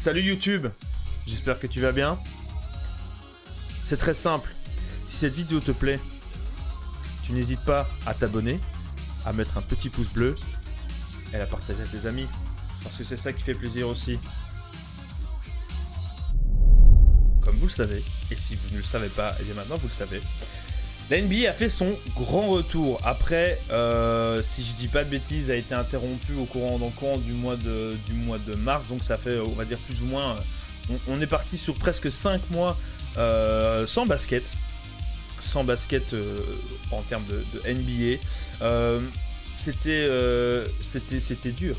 Salut YouTube, j'espère que tu vas bien. C'est très simple, si cette vidéo te plaît, tu n'hésites pas à t'abonner, à mettre un petit pouce bleu et à la partager à tes amis, parce que c'est ça qui fait plaisir aussi. Comme vous le savez, et si vous ne le savez pas, et bien maintenant vous le savez, la NBA a fait son grand retour. Après, si je dis pas de bêtises, a été interrompu au courant du mois de mars. Donc ça fait, on va dire plus ou moins, on est parti sur presque 5 mois sans basket. Sans basket en termes de NBA. C'était dur.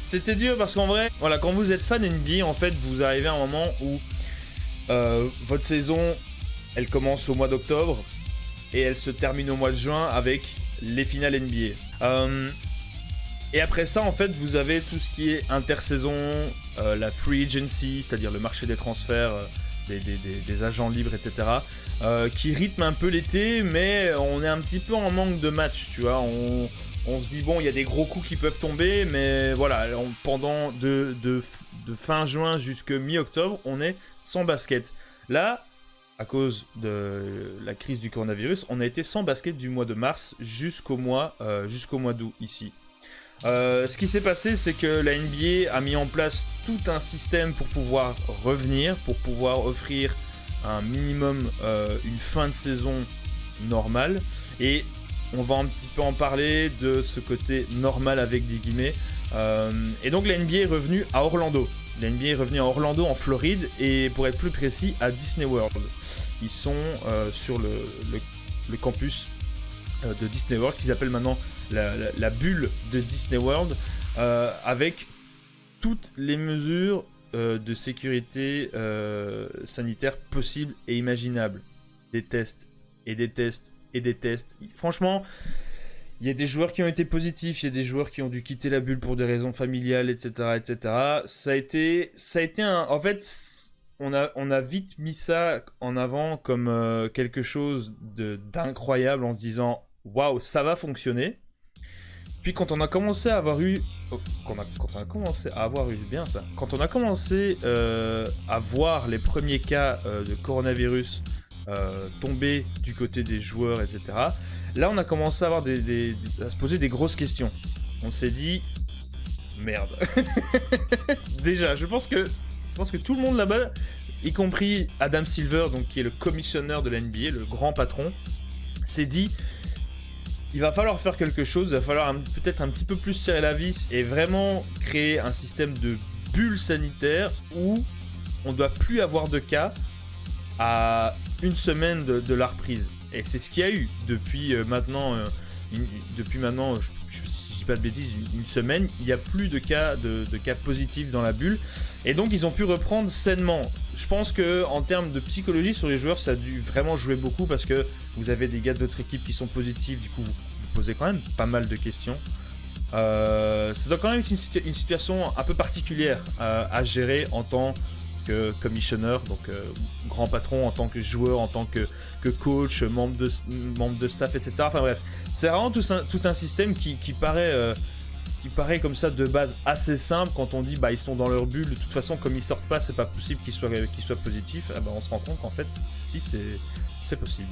C'était dur parce qu'en vrai, voilà, quand vous êtes fan NBA, en fait, vous arrivez à un moment où votre saison... Elle commence au mois d'octobre et elle se termine au mois de juin avec les finales NBA. Et après ça, en fait, vous avez tout ce qui est intersaison, la free agency, c'est-à-dire le marché des transferts, des agents libres, etc. Qui rythme un peu l'été, mais on est un petit peu en manque de matchs, tu vois. On se dit, bon, il y a des gros coups qui peuvent tomber, mais voilà, pendant de fin juin jusqu'à mi-octobre, on est sans basket. Là, à cause de la crise du coronavirus, on a été sans basket du mois de mars jusqu'au mois d'août ici. Ce qui s'est passé, c'est que la NBA a mis en place tout un système pour pouvoir revenir, pour pouvoir offrir un minimum, une fin de saison normale. Et on va un petit peu en parler de ce côté normal avec des guillemets. Et donc la NBA est revenue à Orlando. La NBA est revenue à Orlando en Floride et pour être plus précis à Disney World. Ils sont sur le campus de Disney World, ce qu'ils appellent maintenant la bulle de Disney World, avec toutes les mesures de sécurité sanitaire possibles et imaginables. Des tests et des tests et des tests. Franchement... Il y a des joueurs qui ont été positifs, il y a des joueurs qui ont dû quitter la bulle pour des raisons familiales, etc., etc. Ça a été un... En fait, on a vite mis ça en avant comme quelque chose d'incroyable en se disant « Waouh, ça va fonctionner ». Puis quand on a commencé à avoir eu... Quand on a commencé à voir les premiers cas de coronavirus tomber du côté des joueurs, etc., là, on a commencé à avoir à se poser des grosses questions. On s'est dit, merde. Déjà, je pense que tout le monde là-bas, y compris Adam Silver, donc qui est le commissionneur de la NBA, le grand patron, s'est dit, il va falloir faire quelque chose, il va falloir peut-être un petit peu plus serrer la vis et vraiment créer un système de bulle sanitaire où on ne doit plus avoir de cas à une semaine de la reprise. Et c'est ce qu'il y a eu depuis maintenant, je dis pas de bêtises, une semaine, il n'y a plus de cas positifs dans la bulle. Et donc ils ont pu reprendre sainement. Je pense qu'en termes de psychologie sur les joueurs, ça a dû vraiment jouer beaucoup parce que vous avez des gars de votre équipe qui sont positifs, du coup vous posez quand même pas mal de questions. C'est donc quand même une situation un peu particulière à gérer en tant que commissionneur, donc grand patron, en tant que joueur, en tant que coach, membre de staff, etc. Enfin bref, c'est vraiment tout un système qui paraît comme ça de base assez simple quand on dit bah ils sont dans leur bulle, de toute façon comme ils sortent pas, c'est pas possible qu'ils soient positifs. Ah bah, on se rend compte qu'en fait si c'est possible.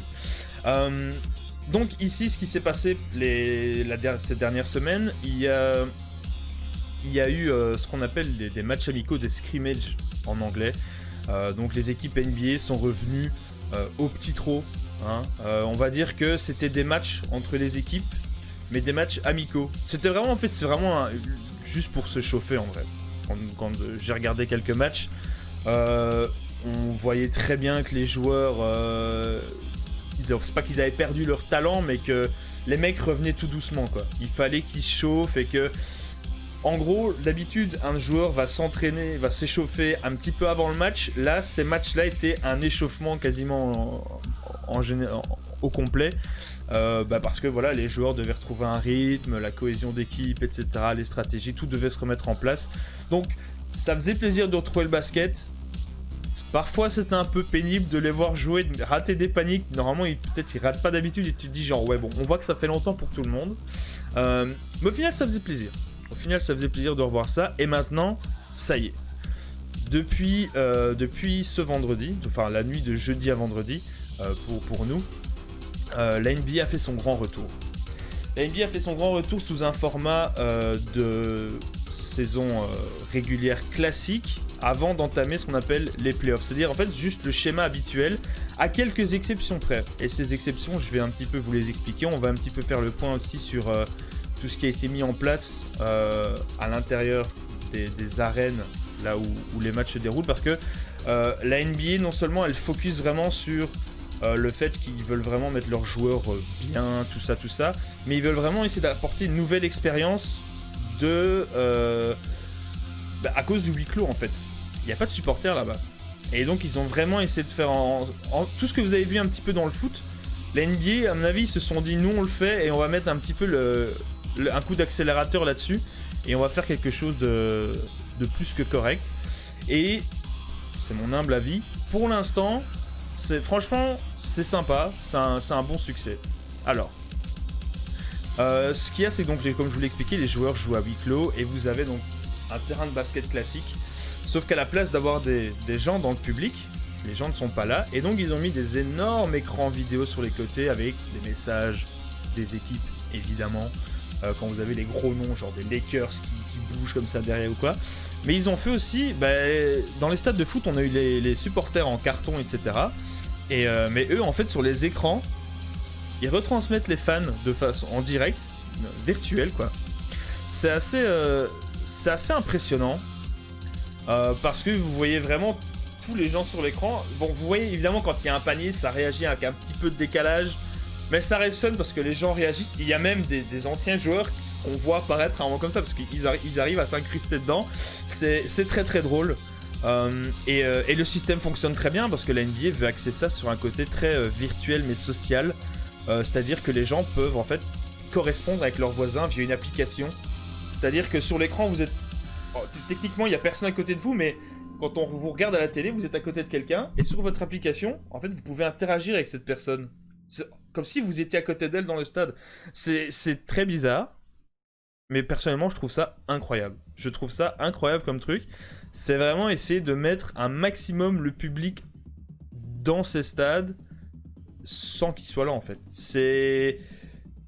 Donc ici ce qui s'est passé ces dernières semaines, il y a eu ce qu'on appelle des matchs amicaux, des scrimmages en anglais. Donc les équipes NBA sont revenues au petit trot. Hein. On va dire que c'était des matchs entre les équipes, mais des matchs amicaux. C'était vraiment, en fait, c'est vraiment juste pour se chauffer en vrai. Quand j'ai regardé quelques matchs, on voyait très bien que les joueurs, c'est pas qu'ils avaient perdu leur talent, mais que les mecs revenaient tout doucement, quoi. Il fallait qu'ils se chauffent et que... En gros, d'habitude, un joueur va s'entraîner, va s'échauffer un petit peu avant le match. Là, ces matchs-là étaient un échauffement quasiment au complet. Parce que voilà, les joueurs devaient retrouver un rythme, la cohésion d'équipe, etc., les stratégies, tout devait se remettre en place. Donc, ça faisait plaisir de retrouver le basket. Parfois, c'était un peu pénible de les voir jouer, de rater des paniques. Normalement, peut-être ils ratent pas d'habitude et tu te dis genre, ouais, bon, on voit que ça fait longtemps pour tout le monde. Mais au final, ça faisait plaisir. Au final, ça faisait plaisir de revoir ça. Et maintenant, ça y est. depuis ce vendredi, enfin la nuit de jeudi à vendredi pour nous, la NBA a fait son grand retour. La NBA a fait son grand retour sous un format de saison régulière classique avant d'entamer ce qu'on appelle les playoffs. C'est-à-dire en fait juste le schéma habituel à quelques exceptions près. Et ces exceptions, je vais un petit peu vous les expliquer. On va un petit peu faire le point aussi sur tout ce qui a été mis en place à l'intérieur des arènes là où les matchs se déroulent. Parce que la NBA, non seulement elle focus vraiment sur le fait qu'ils veulent vraiment mettre leurs joueurs bien, tout ça, mais ils veulent vraiment essayer d'apporter une nouvelle expérience à cause du huis clos en fait. Il n'y a pas de supporters là-bas. Et donc ils ont vraiment essayé de faire tout ce que vous avez vu un petit peu dans le foot. La NBA, à mon avis, ils se sont dit nous on le fait et on va mettre un petit peu un coup d'accélérateur là-dessus et on va faire quelque chose de plus que correct. Et c'est mon humble avis. Pour l'instant, franchement, c'est sympa, c'est un bon succès. Alors, ce qu'il y a, c'est que donc, comme je vous l'ai expliqué, les joueurs jouent à huis clos et vous avez donc un terrain de basket classique. Sauf qu'à la place d'avoir des gens dans le public, les gens ne sont pas là. Et donc, ils ont mis des énormes écrans vidéo sur les côtés avec des messages des équipes, évidemment. Quand vous avez les gros noms, genre des Lakers qui bougent comme ça derrière ou quoi. Mais ils ont fait aussi, dans les stades de foot, on a eu les supporters en carton, etc. Mais eux, en fait, sur les écrans, ils retransmettent les fans de façon en direct, virtuel, quoi. C'est assez impressionnant parce que vous voyez vraiment tous les gens sur l'écran. Bon, vous voyez évidemment quand il y a un panier, ça réagit avec un petit peu de décalage. Mais ça résonne parce que les gens réagissent. Il y a même des anciens joueurs qu'on voit apparaître à un moment comme ça parce qu'ils arrivent à s'incruster dedans. C'est très très drôle. Et le système fonctionne très bien parce que la NBA veut axer ça sur un côté très virtuel mais social. C'est-à-dire que les gens peuvent en fait correspondre avec leurs voisins via une application. C'est-à-dire que sur l'écran, vous êtes... techniquement, il n'y a personne à côté de vous, mais quand on vous regarde à la télé, vous êtes à côté de quelqu'un. Et sur votre application, en fait, vous pouvez interagir avec cette personne. C'est comme si vous étiez à côté d'elle dans le stade. C'est très bizarre, mais personnellement, je trouve ça incroyable. Je trouve ça incroyable comme truc. C'est vraiment essayer de mettre un maximum le public dans ces stades sans qu'il soit là, en fait.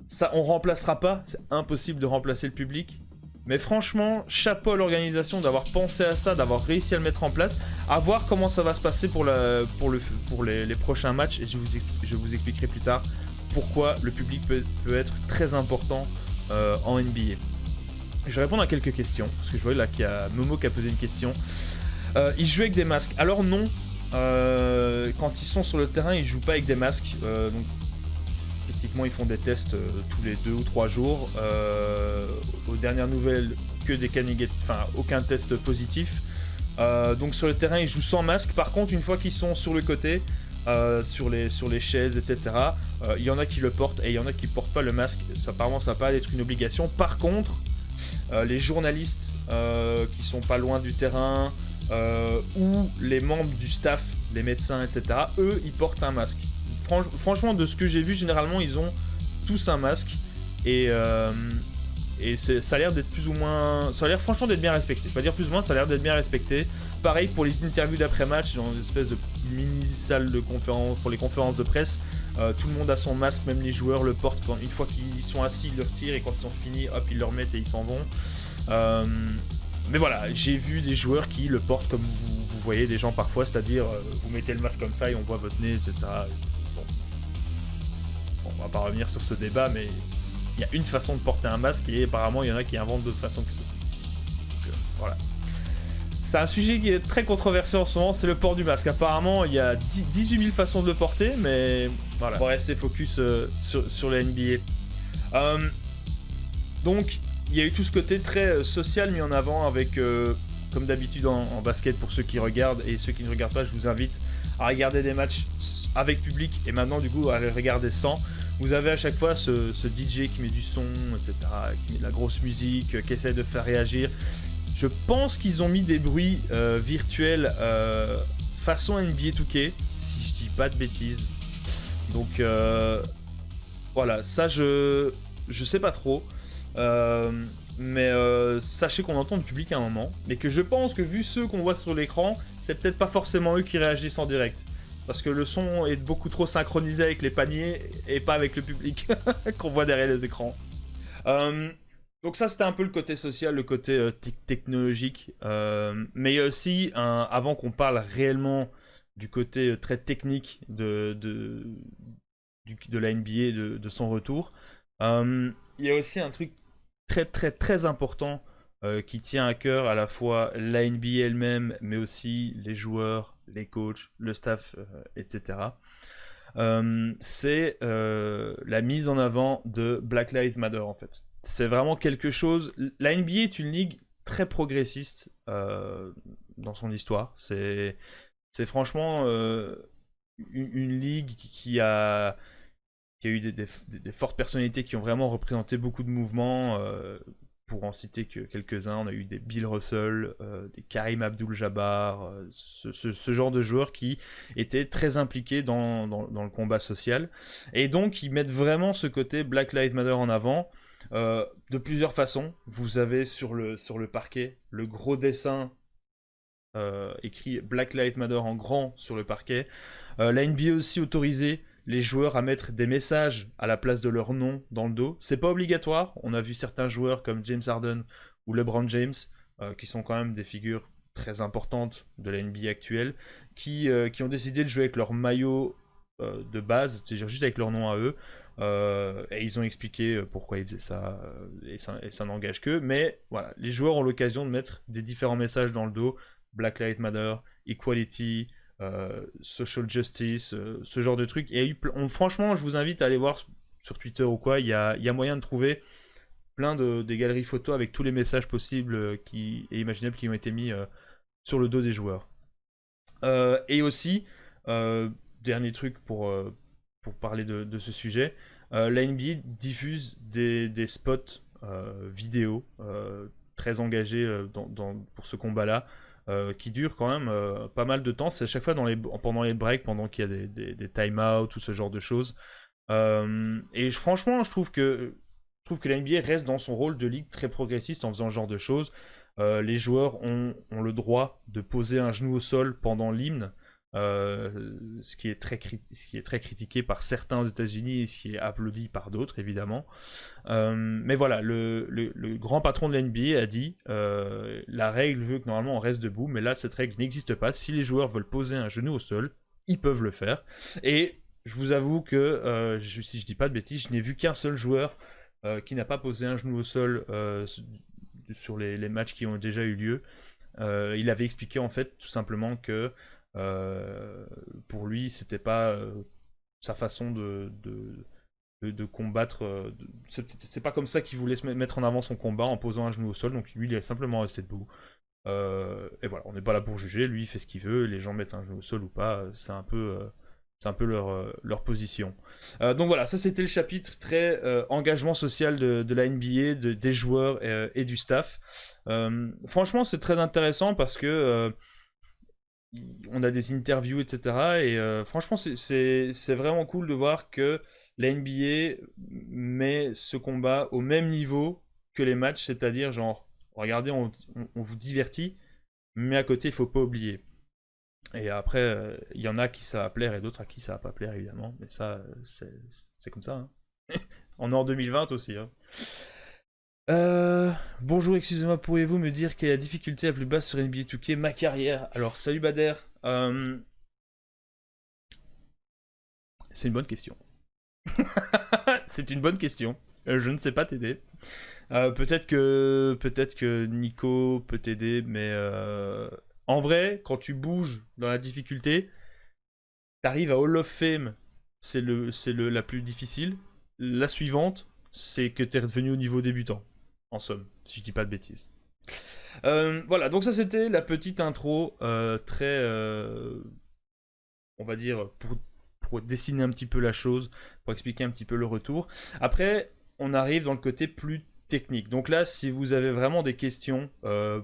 Ça, on remplacera pas. C'est impossible de remplacer le public. Mais franchement, chapeau à l'organisation d'avoir pensé à ça, d'avoir réussi à le mettre en place. À voir comment ça va se passer pour les prochains matchs. Et je vous expliquerai plus tard pourquoi le public peut être très important en NBA. Je vais répondre à quelques questions. Parce que je vois là qu'il y a Momo qui a posé une question. Ils jouent avec des masques. Alors non. Quand ils sont sur le terrain, ils jouent pas avec des masques. Donc, techniquement, ils font des tests tous les 2 ou 3 jours. Aux dernières nouvelles, que des cas négatifs, enfin aucun test positif. Donc sur le terrain, ils jouent sans masque. Par contre, une fois qu'ils sont sur le côté, sur les chaises, etc., il y en a qui le portent et il y en a qui portent pas le masque. Apparemment, ça va pas être une obligation. Par contre, les journalistes qui sont pas loin du terrain ou les membres du staff, les médecins, etc., eux, ils portent un masque. Franchement, de ce que j'ai vu, généralement, ils ont tous un masque et ça a l'air d'être plus ou moins... Ça a l'air franchement d'être bien respecté. Pas dire plus ou moins, ça a l'air d'être bien respecté. Pareil pour les interviews d'après-match, dans une espèce de mini-salle de conférence, pour les conférences de presse. Tout le monde a son masque, même les joueurs le portent. Une fois qu'ils sont assis, ils le retirent et quand ils sont finis, hop, ils le remettent et ils s'en vont. Mais voilà, j'ai vu des joueurs qui le portent comme vous voyez des gens parfois, c'est-à-dire vous mettez le masque comme ça et on voit votre nez, etc. Bon, on va pas revenir sur ce débat, mais il y a une façon de porter un masque et apparemment il y en a qui inventent d'autres façons que ça. Donc, voilà. C'est un sujet qui est très controversé en ce moment, c'est le port du masque. Apparemment, il y a 18 000 façons de le porter, mais voilà, on va rester focus sur la NBA. Donc, il y a eu tout ce côté très social mis en avant avec, comme d'habitude en basket, pour ceux qui regardent et ceux qui ne regardent pas, je vous invite à regarder des matchs avec public et maintenant du coup à les regarder sans. Vous avez à chaque fois ce DJ qui met du son, etc., qui met de la grosse musique, qui essaie de faire réagir. Je pense qu'ils ont mis des bruits virtuels façon NBA 2K, si je dis pas de bêtises. Donc voilà, ça je sais pas trop. mais sachez qu'on entend le public à un moment, mais que je pense que vu ceux qu'on voit sur l'écran, c'est peut-être pas forcément eux qui réagissent en direct. Parce que le son est beaucoup trop synchronisé avec les paniers et pas avec le public qu'on voit derrière les écrans. Donc ça c'était un peu le côté social, le côté technologique. Mais il y a aussi, avant qu'on parle réellement du côté très technique de la NBA, de son retour, il y a aussi un truc très très très important qui tient à cœur à la fois la NBA elle-même, mais aussi les joueurs, les coachs, le staff, etc. C'est la mise en avant de Black Lives Matter en fait. C'est vraiment quelque chose. La NBA est une ligue très progressiste dans son histoire. C'est franchement une ligue qui a eu des fortes personnalités qui ont vraiment représenté beaucoup de mouvements. Pour en citer que quelques-uns, on a eu des Bill Russell, des Karim Abdul-Jabbar, ce genre de joueurs qui étaient très impliqués dans le combat social. Et donc, ils mettent vraiment ce côté Black Lives Matter en avant, de plusieurs façons. Vous avez sur le parquet le gros dessin écrit Black Lives Matter en grand sur le parquet. La NBA aussi autorisé les joueurs à mettre des messages à la place de leur nom dans le dos. C'est pas obligatoire. On a vu certains joueurs comme James Harden ou LeBron James, qui sont quand même des figures très importantes de la NBA actuelle, qui ont décidé de jouer avec leur maillot de base, c'est-à-dire juste avec leur nom à eux. Et ils ont expliqué pourquoi ils faisaient ça, et ça n'engage qu'eux. Mais voilà, les joueurs ont l'occasion de mettre des différents messages dans le dos. Black Lives Matter, Equality, Social Justice, ce genre de trucs. Et franchement, je vous invite à aller voir sur Twitter ou quoi, il y a moyen de trouver plein des galeries photos avec tous les messages possibles et imaginables qui ont été mis sur le dos des joueurs. Et aussi, dernier truc pour parler de ce sujet, la NBA diffuse des spots vidéo très engagés pour ce combat-là. Qui dure quand même pas mal de temps. C'est à chaque fois pendant les breaks, pendant qu'il y a des time-out, tout ce genre de choses. Et franchement, je trouve que la NBA reste dans son rôle de ligue très progressiste en faisant ce genre de choses. Les joueurs ont le droit de poser un genou au sol pendant l'hymne. Ce qui est très critiqué par certains aux États-Unis et ce qui est applaudi par d'autres évidemment. Mais voilà, le grand patron de l'NBA a dit la règle veut que normalement on reste debout, mais là cette règle n'existe pas. Si les joueurs veulent poser un genou au sol, ils peuvent le faire. Et je vous avoue que si je dis pas de bêtises, je n'ai vu qu'un seul joueur qui n'a pas posé un genou au sol sur les matchs qui ont déjà eu lieu. Il avait expliqué en fait tout simplement que pour lui c'était pas sa façon de combattre, c'est pas comme ça qu'il voulait se mettre en avant son combat en posant un genou au sol, donc lui il est simplement resté debout. Et voilà, on n'est pas là pour juger, lui il fait ce qu'il veut, les gens mettent un genou au sol ou pas, c'est un peu leur position. Donc voilà, ça c'était le chapitre très engagement social de la NBA, des joueurs et du staff. Franchement c'est très intéressant parce que on a des interviews, etc. Et franchement, c'est vraiment cool de voir que la NBA met ce combat au même niveau que les matchs, c'est-à-dire genre, regardez, on vous divertit, mais à côté, il faut pas oublier. Et après, il y en a qui ça va plaire et d'autres à qui ça va pas plaire, évidemment. Mais ça, c'est comme ça. Hein. On est en 2020 aussi. Hein. Bonjour, excusez-moi, pourriez-vous me dire quelle est la difficulté la plus basse sur NBA 2K, ma carrière? Alors, salut Bader. C'est une bonne question. C'est une bonne question. Je ne sais pas t'aider. Peut-être que Nico peut t'aider, mais en vrai, quand tu bouges dans la difficulté, t'arrives à Hall of Fame, c'est la plus difficile. La suivante, c'est que t'es redevenu au niveau débutant. En somme, si je dis pas de bêtises. Voilà, donc ça c'était la petite intro très, on va dire, pour dessiner un petit peu la chose, pour expliquer un petit peu le retour. Après, on arrive dans le côté plus technique. Donc là, si vous avez vraiment des questions,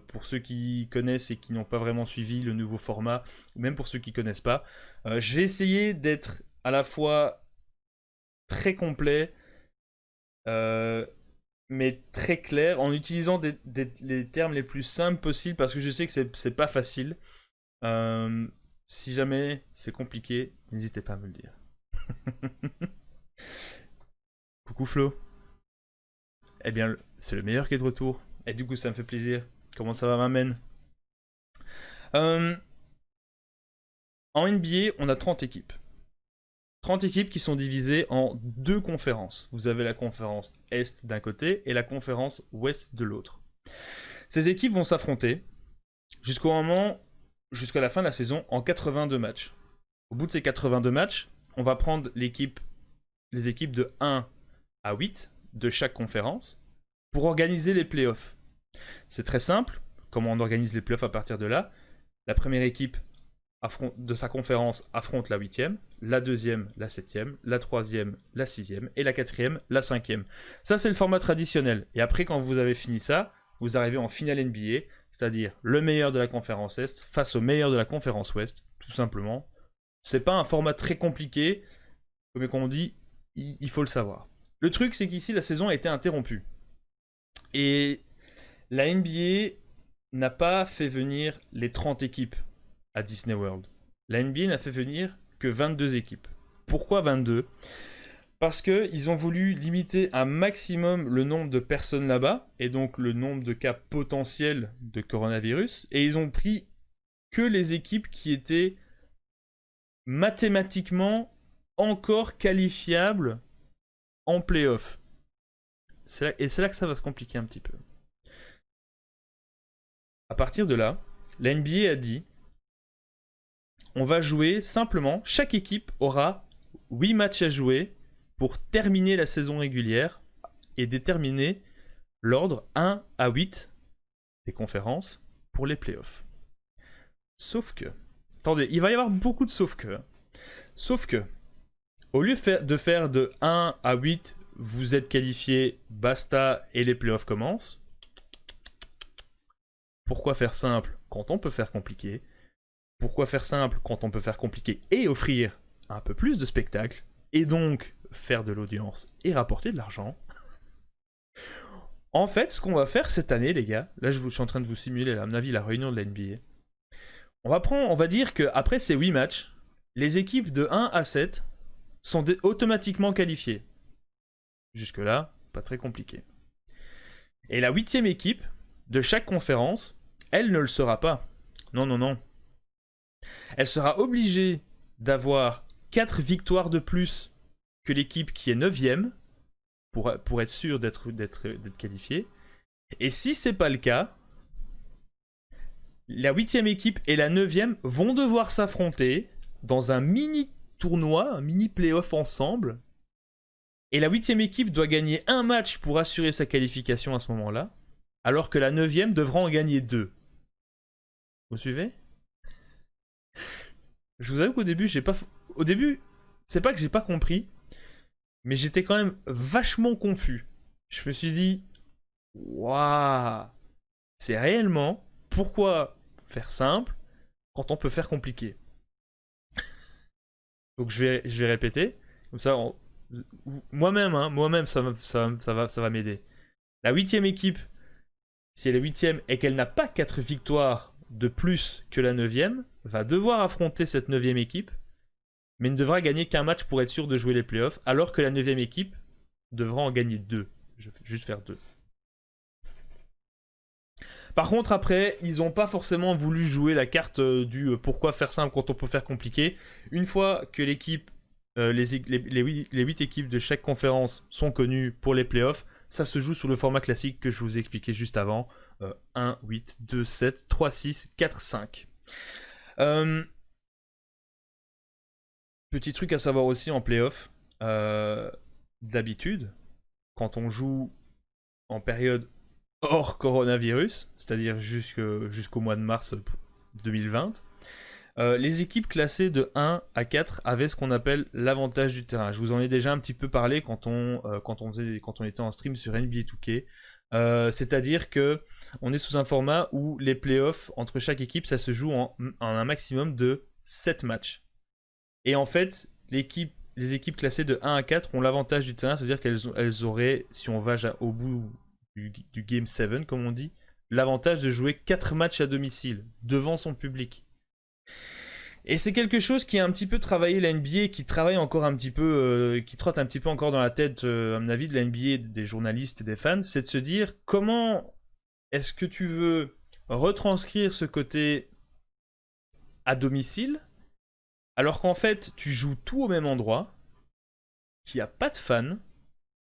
pour ceux qui connaissent et qui n'ont pas vraiment suivi le nouveau format, ou même pour ceux qui connaissent pas, je vais essayer d'être à la fois très complet, mais très clair, en utilisant les termes les plus simples possibles, parce que je sais que c'est pas facile. Si jamais c'est compliqué, n'hésitez pas à me le dire. Coucou Flo. Eh bien, c'est le meilleur qui est de retour. Et du coup, ça me fait plaisir. Comment ça va, m'amène En NBA, on a 30 équipes. 30 équipes qui sont divisées en deux conférences. Vous avez la conférence Est d'un côté et la conférence Ouest de l'autre. Ces équipes vont s'affronter jusqu'à la fin de la saison en 82 matchs. Au bout de ces 82 matchs, on va prendre les équipes de 1 à 8 de chaque conférence pour organiser les playoffs. C'est très simple. Comment on organise les playoffs à partir de là? La première équipe de sa conférence affronte la 8e, la 2e, la 7e, la 3e, la 6e et la 4e, la 5e. Ça, c'est le format traditionnel. Et après, quand vous avez fini ça, vous arrivez en finale NBA, c'est-à-dire le meilleur de la conférence Est face au meilleur de la conférence Ouest, tout simplement. C'est pas un format très compliqué, mais comme on dit, il faut le savoir. Le truc, c'est qu'ici, la saison a été interrompue. Et la NBA n'a pas fait venir les 30 équipes à Disney World. La NBA n'a fait venir que 22 équipes. Pourquoi 22 ? Parce qu'ils ont voulu limiter un maximum le nombre de personnes là-bas, et donc le nombre de cas potentiels de coronavirus, et ils ont pris que les équipes qui étaient mathématiquement encore qualifiables en play-off. Et c'est là que ça va se compliquer un petit peu. À partir de là, la NBA a dit on va jouer simplement, chaque équipe aura 8 matchs à jouer pour terminer la saison régulière et déterminer l'ordre 1 à 8 des conférences pour les playoffs. Sauf que, attendez, il va y avoir beaucoup de sauf que. Sauf que, au lieu de faire de 1 à 8, vous êtes qualifié, basta, et les playoffs commencent. Pourquoi faire simple quand on peut faire compliqué ? Pourquoi faire simple quand on peut faire compliqué et offrir un peu plus de spectacle, et donc faire de l'audience et rapporter de l'argent? En fait, ce qu'on va faire cette année, les gars, là je suis en train de vous simuler, à mon avis, la réunion de la NBA. On va dire qu'après ces 8 matchs, les équipes de 1 à 7 sont automatiquement qualifiées. Jusque-là, pas très compliqué. Et la 8e équipe de chaque conférence, elle ne le sera pas. Non, non, non. Elle sera obligée d'avoir 4 victoires de plus que l'équipe qui est 9e pour être sûr d'être qualifiée. Et si c'est pas le cas, la 8e équipe et la 9e vont devoir s'affronter dans un mini tournoi, un mini playoff ensemble. Et la 8e équipe doit gagner un match pour assurer sa qualification à ce moment-là, alors que la 9e devra en gagner 2. Vous suivez ? Je vous avoue qu'au début, c'est pas que j'ai pas compris, mais j'étais quand même vachement confus. Je me suis dit, waouh, c'est réellement pourquoi faire simple quand on peut faire compliqué. Donc je vais répéter, comme ça, moi-même, ça va m'aider. La 8e équipe, si elle est 8e et qu'elle n'a pas 4 victoires de plus que la 9e, va devoir affronter cette 9e équipe, mais ne devra gagner qu'un match pour être sûr de jouer les playoffs, alors que la 9e équipe devra en gagner 2. Je vais juste faire 2. Par contre, après, ils n'ont pas forcément voulu jouer la carte du pourquoi faire simple quand on peut faire compliqué. Une fois que l'équipe, les 8 équipes de chaque conférence sont connues pour les playoffs, ça se joue sous le format classique que je vous ai expliqué juste avant. 1, 8, 2, 7, 3, 6, 4, 5. Petit truc à savoir aussi en playoff, d'habitude, quand on joue en période hors coronavirus, c'est-à-dire jusqu'au mois de mars 2020, les équipes classées de 1 à 4 avaient ce qu'on appelle l'avantage du terrain. Je vous en ai déjà un petit peu parlé quand on était en stream sur NBA 2K. C'est-à-dire que on est sous un format où les playoffs entre chaque équipe, ça se joue en un maximum de 7 matchs. Et en fait, les équipes classées de 1 à 4 ont l'avantage du terrain, c'est-à-dire qu'elles auraient, si on va au bout du Game 7, comme on dit, l'avantage de jouer 4 matchs à domicile, devant son public. Et c'est quelque chose qui a un petit peu travaillé la NBA, qui travaille encore un petit peu, qui trotte un petit peu encore dans la tête, à mon avis, de la NBA, des journalistes et des fans, c'est de se dire comment est-ce que tu veux retranscrire ce côté à domicile, alors qu'en fait, tu joues tout au même endroit, qu'il n'y a pas de fans,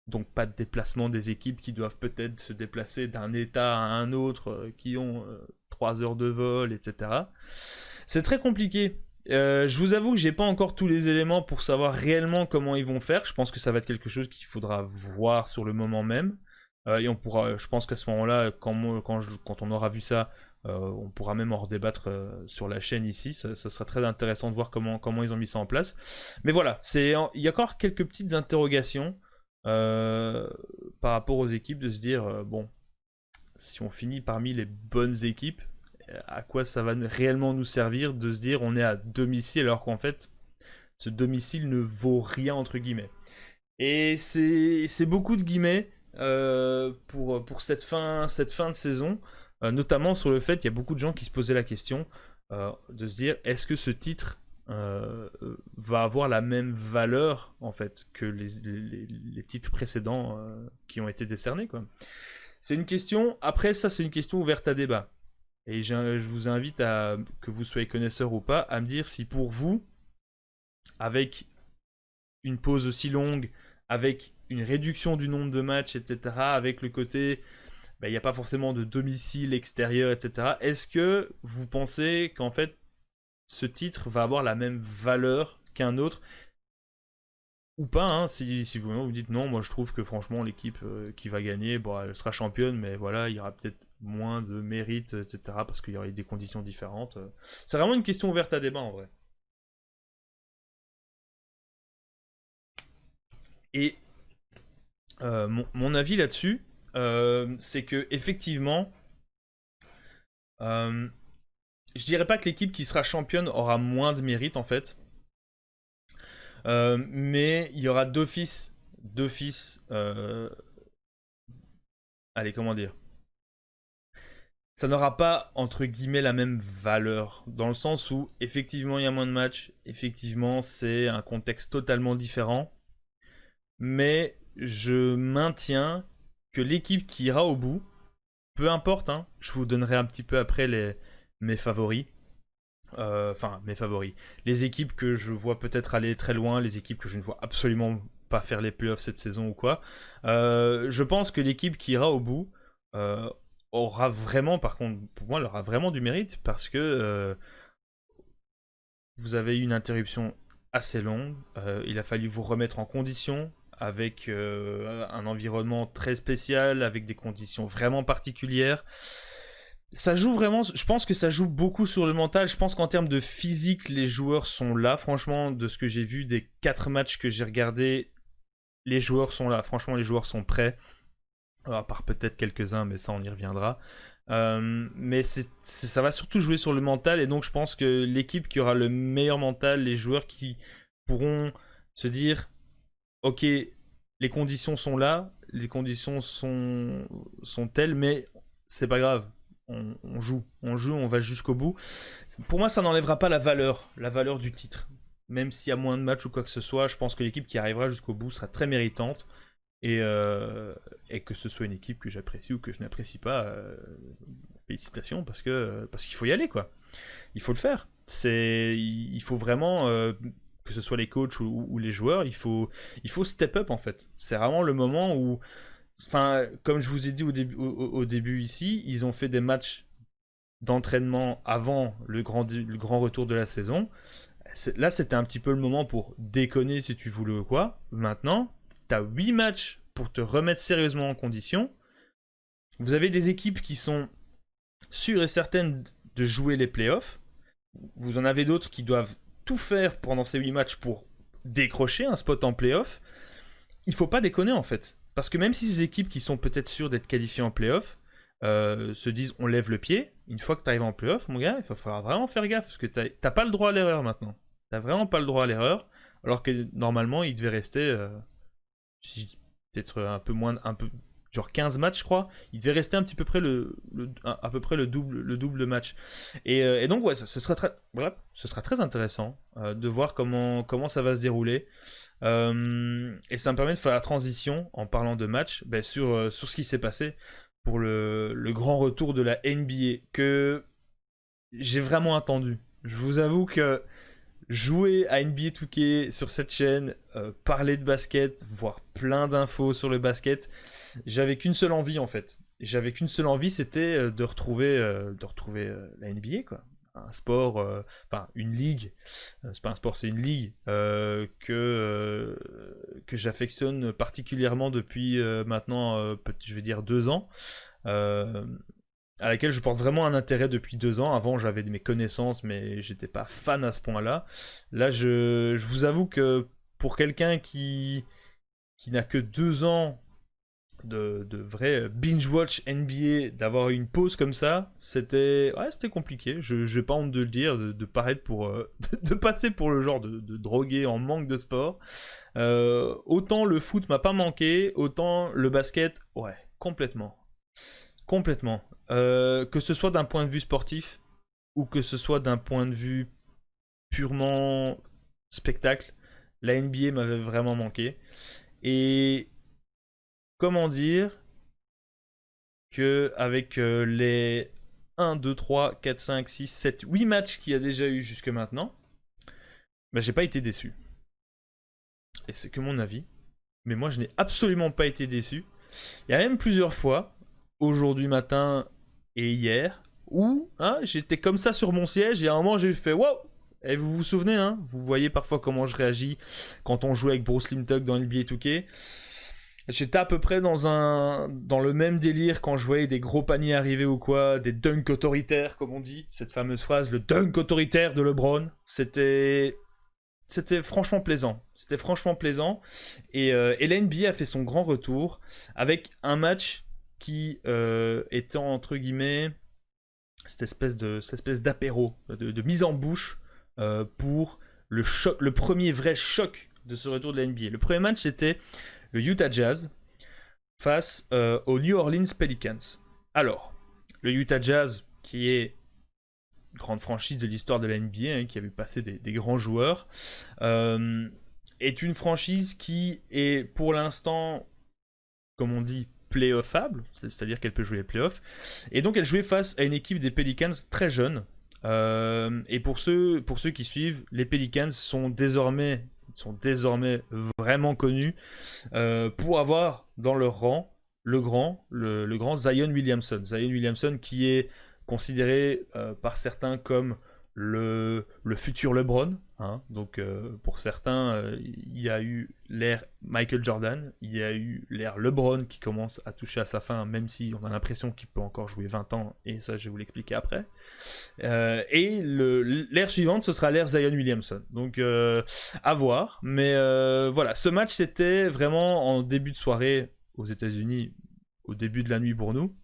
donc pas de déplacement des équipes qui doivent peut-être se déplacer d'un état à un autre, qui ont 3 heures de vol, etc. C'est très compliqué. Je vous avoue que j'ai pas encore tous les éléments pour savoir réellement comment ils vont faire. Je pense que ça va être quelque chose qu'il faudra voir sur le moment même. Et on pourra, je pense qu'à ce moment-là, quand on aura vu ça, on pourra même en redébattre sur la chaîne ici. Ça sera très intéressant de voir comment ils ont mis ça en place. Mais voilà, il y a encore quelques petites interrogations par rapport aux équipes, de se dire, bon, si on finit parmi les bonnes équipes, à quoi ça va réellement nous servir de se dire on est à domicile alors qu'en fait ce domicile ne vaut rien entre guillemets. Et c'est beaucoup de guillemets pour cette fin de saison, notamment sur le fait qu'il y a beaucoup de gens qui se posaient la question de se dire est-ce que ce titre va avoir la même valeur en fait que les titres précédents qui ont été décernés quoi. C'est une question, après ça c'est une question ouverte à débat. Et je vous invite, que vous soyez connaisseur ou pas, à me dire si pour vous, avec une pause aussi longue, avec une réduction du nombre de matchs, etc., avec le côté, il n'y a pas forcément de domicile extérieur, etc., est-ce que vous pensez qu'en fait, ce titre va avoir la même valeur qu'un autre ou pas, hein, si vous dites non, moi je trouve que franchement l'équipe qui va gagner, bon, elle sera championne, mais voilà, il y aura peut-être moins de mérite, etc., parce qu'il y aurait des conditions différentes. C'est vraiment une question ouverte à débat en vrai. Et mon avis là-dessus, c'est que effectivement, je dirais pas que l'équipe qui sera championne aura moins de mérite en fait, mais il y aura d'office, allez, comment dire, ça n'aura pas, entre guillemets, la même valeur, dans le sens où, effectivement, il y a moins de matchs, effectivement, c'est un contexte totalement différent, mais je maintiens que l'équipe qui ira au bout, peu importe, hein, je vous donnerai un petit peu après mes favoris, mes favoris, les équipes que je vois peut-être aller très loin, les équipes que je ne vois absolument pas faire les playoffs cette saison ou quoi, je pense que l'équipe qui ira au bout aura vraiment, par contre, pour moi, elle aura vraiment du mérite parce que vous avez eu une interruption assez longue, il a fallu vous remettre en condition avec un environnement très spécial, avec des conditions vraiment particulières. Ça joue vraiment, je pense que ça joue beaucoup sur le mental. Je pense qu'en termes de physique, les joueurs sont là. Franchement, de ce que j'ai vu des 4 matchs que j'ai regardés, les joueurs sont là. Franchement, les joueurs sont prêts. À part peut-être quelques-uns, mais ça on y reviendra. Mais ça va surtout jouer sur le mental, et donc je pense que l'équipe qui aura le meilleur mental, les joueurs qui pourront se dire ok, les conditions sont là, les conditions sont telles, mais c'est pas grave, on joue, on va jusqu'au bout. Pour moi, ça n'enlèvera pas la valeur du titre. Même s'il y a moins de matchs ou quoi que ce soit, je pense que l'équipe qui arrivera jusqu'au bout sera très méritante. Et que ce soit une équipe que j'apprécie ou que je n'apprécie pas, félicitations, parce qu'il faut y aller, quoi. Il faut le faire. Il faut vraiment, que ce soit les coachs ou les joueurs, il faut step up en fait. C'est vraiment le moment où, enfin, comme je vous ai dit au début ici, ils ont fait des matchs d'entraînement avant le grand retour de la saison. Là, c'était un petit peu le moment pour déconner si tu voulais ou quoi. Maintenant, t'as 8 matchs pour te remettre sérieusement en condition. Vous avez des équipes qui sont sûres et certaines de jouer les playoffs. Vous en avez d'autres qui doivent tout faire pendant ces 8 matchs pour décrocher un spot en playoff. Il faut pas déconner en fait. Parce que même si ces équipes qui sont peut-être sûres d'être qualifiées en playoff se disent on lève le pied, une fois que tu arrives en playoff, mon gars, il va falloir vraiment faire gaffe. Parce que t'as pas le droit à l'erreur maintenant. T'as vraiment pas le droit à l'erreur. alors que normalement il devait rester peut-être un peu genre 15 matchs je crois, il devait rester un petit peu près à peu près le double de match. Et donc ouais, ce sera très intéressant de voir comment ça va se dérouler. Et ça me permet de faire la transition en parlant de match sur ce qui s'est passé pour le grand retour de la NBA que j'ai vraiment attendu. Je vous avoue que jouer à NBA 2K sur cette chaîne, parler de basket, voir plein d'infos sur le basket, j'avais qu'une seule envie en fait. J'avais qu'une seule envie, c'était de retrouver la NBA quoi. Un sport, enfin une ligue, c'est pas un sport, c'est une ligue que j'affectionne particulièrement depuis maintenant, je vais dire 2 ans. Euh, à laquelle je porte vraiment un intérêt depuis 2 ans. Avant, j'avais mes connaissances, mais j'étais pas fan à ce point-là. Là, je vous avoue que pour quelqu'un qui n'a que 2 ans de vrai binge-watch NBA, d'avoir une pause comme ça, c'était compliqué. Je n'ai pas honte de le dire, de paraître pour... de passer pour le genre de drogué en manque de sport. Autant le foot m'a pas manqué, autant le basket, ouais, complètement. Complètement. Que ce soit d'un point de vue sportif ou que ce soit d'un point de vue purement spectacle, la NBA m'avait vraiment manqué. Et comment dire que avec les 1, 2, 3, 4, 5, 6, 7, 8 matchs qu'il y a déjà eu jusque maintenant, j'ai pas été déçu. Et c'est que mon avis. Mais moi, je n'ai absolument pas été déçu. Il y a même plusieurs fois, aujourd'hui matin et hier, où j'étais comme ça sur mon siège et à un moment j'ai fait wow. Et vous vous souvenez, vous voyez parfois comment je réagis quand on joue avec Bruce Limtuck dans NBA 2K. J'étais à peu près dans le même délire quand je voyais des gros paniers arriver ou quoi, des dunks autoritaires comme on dit, cette fameuse phrase, le dunk autoritaire de LeBron. C'était franchement plaisant. C'était franchement plaisant. Et la NBA a fait son grand retour avec un match qui était entre guillemets cette espèce d'apéro, de mise en bouche pour le premier vrai choc de ce retour de la NBA. Le premier match, c'était le Utah Jazz face aux New Orleans Pelicans. Alors, le Utah Jazz, qui est une grande franchise de l'histoire de la NBA, qui a vu passer des grands joueurs, est une franchise qui est pour l'instant, comme on dit, playoffable, c'est-à-dire qu'elle peut jouer les playoffs. Et donc elle jouait face à une équipe des Pelicans très jeune. Et pour ceux qui suivent, les Pelicans sont désormais vraiment connus pour avoir dans leur rang le grand Zion Williamson. Zion Williamson qui est considéré par certains comme le futur LeBron. Donc pour certains, il y a eu l'ère Michael Jordan, il y a eu l'ère LeBron qui commence à toucher à sa fin, même si on a l'impression qu'il peut encore jouer 20 ans, et ça je vais vous l'expliquer après. Et l'ère suivante, ce sera l'ère Zion Williamson. Donc à voir. Mais voilà, ce match c'était vraiment en début de soirée aux États-Unis, au début de la nuit pour nous.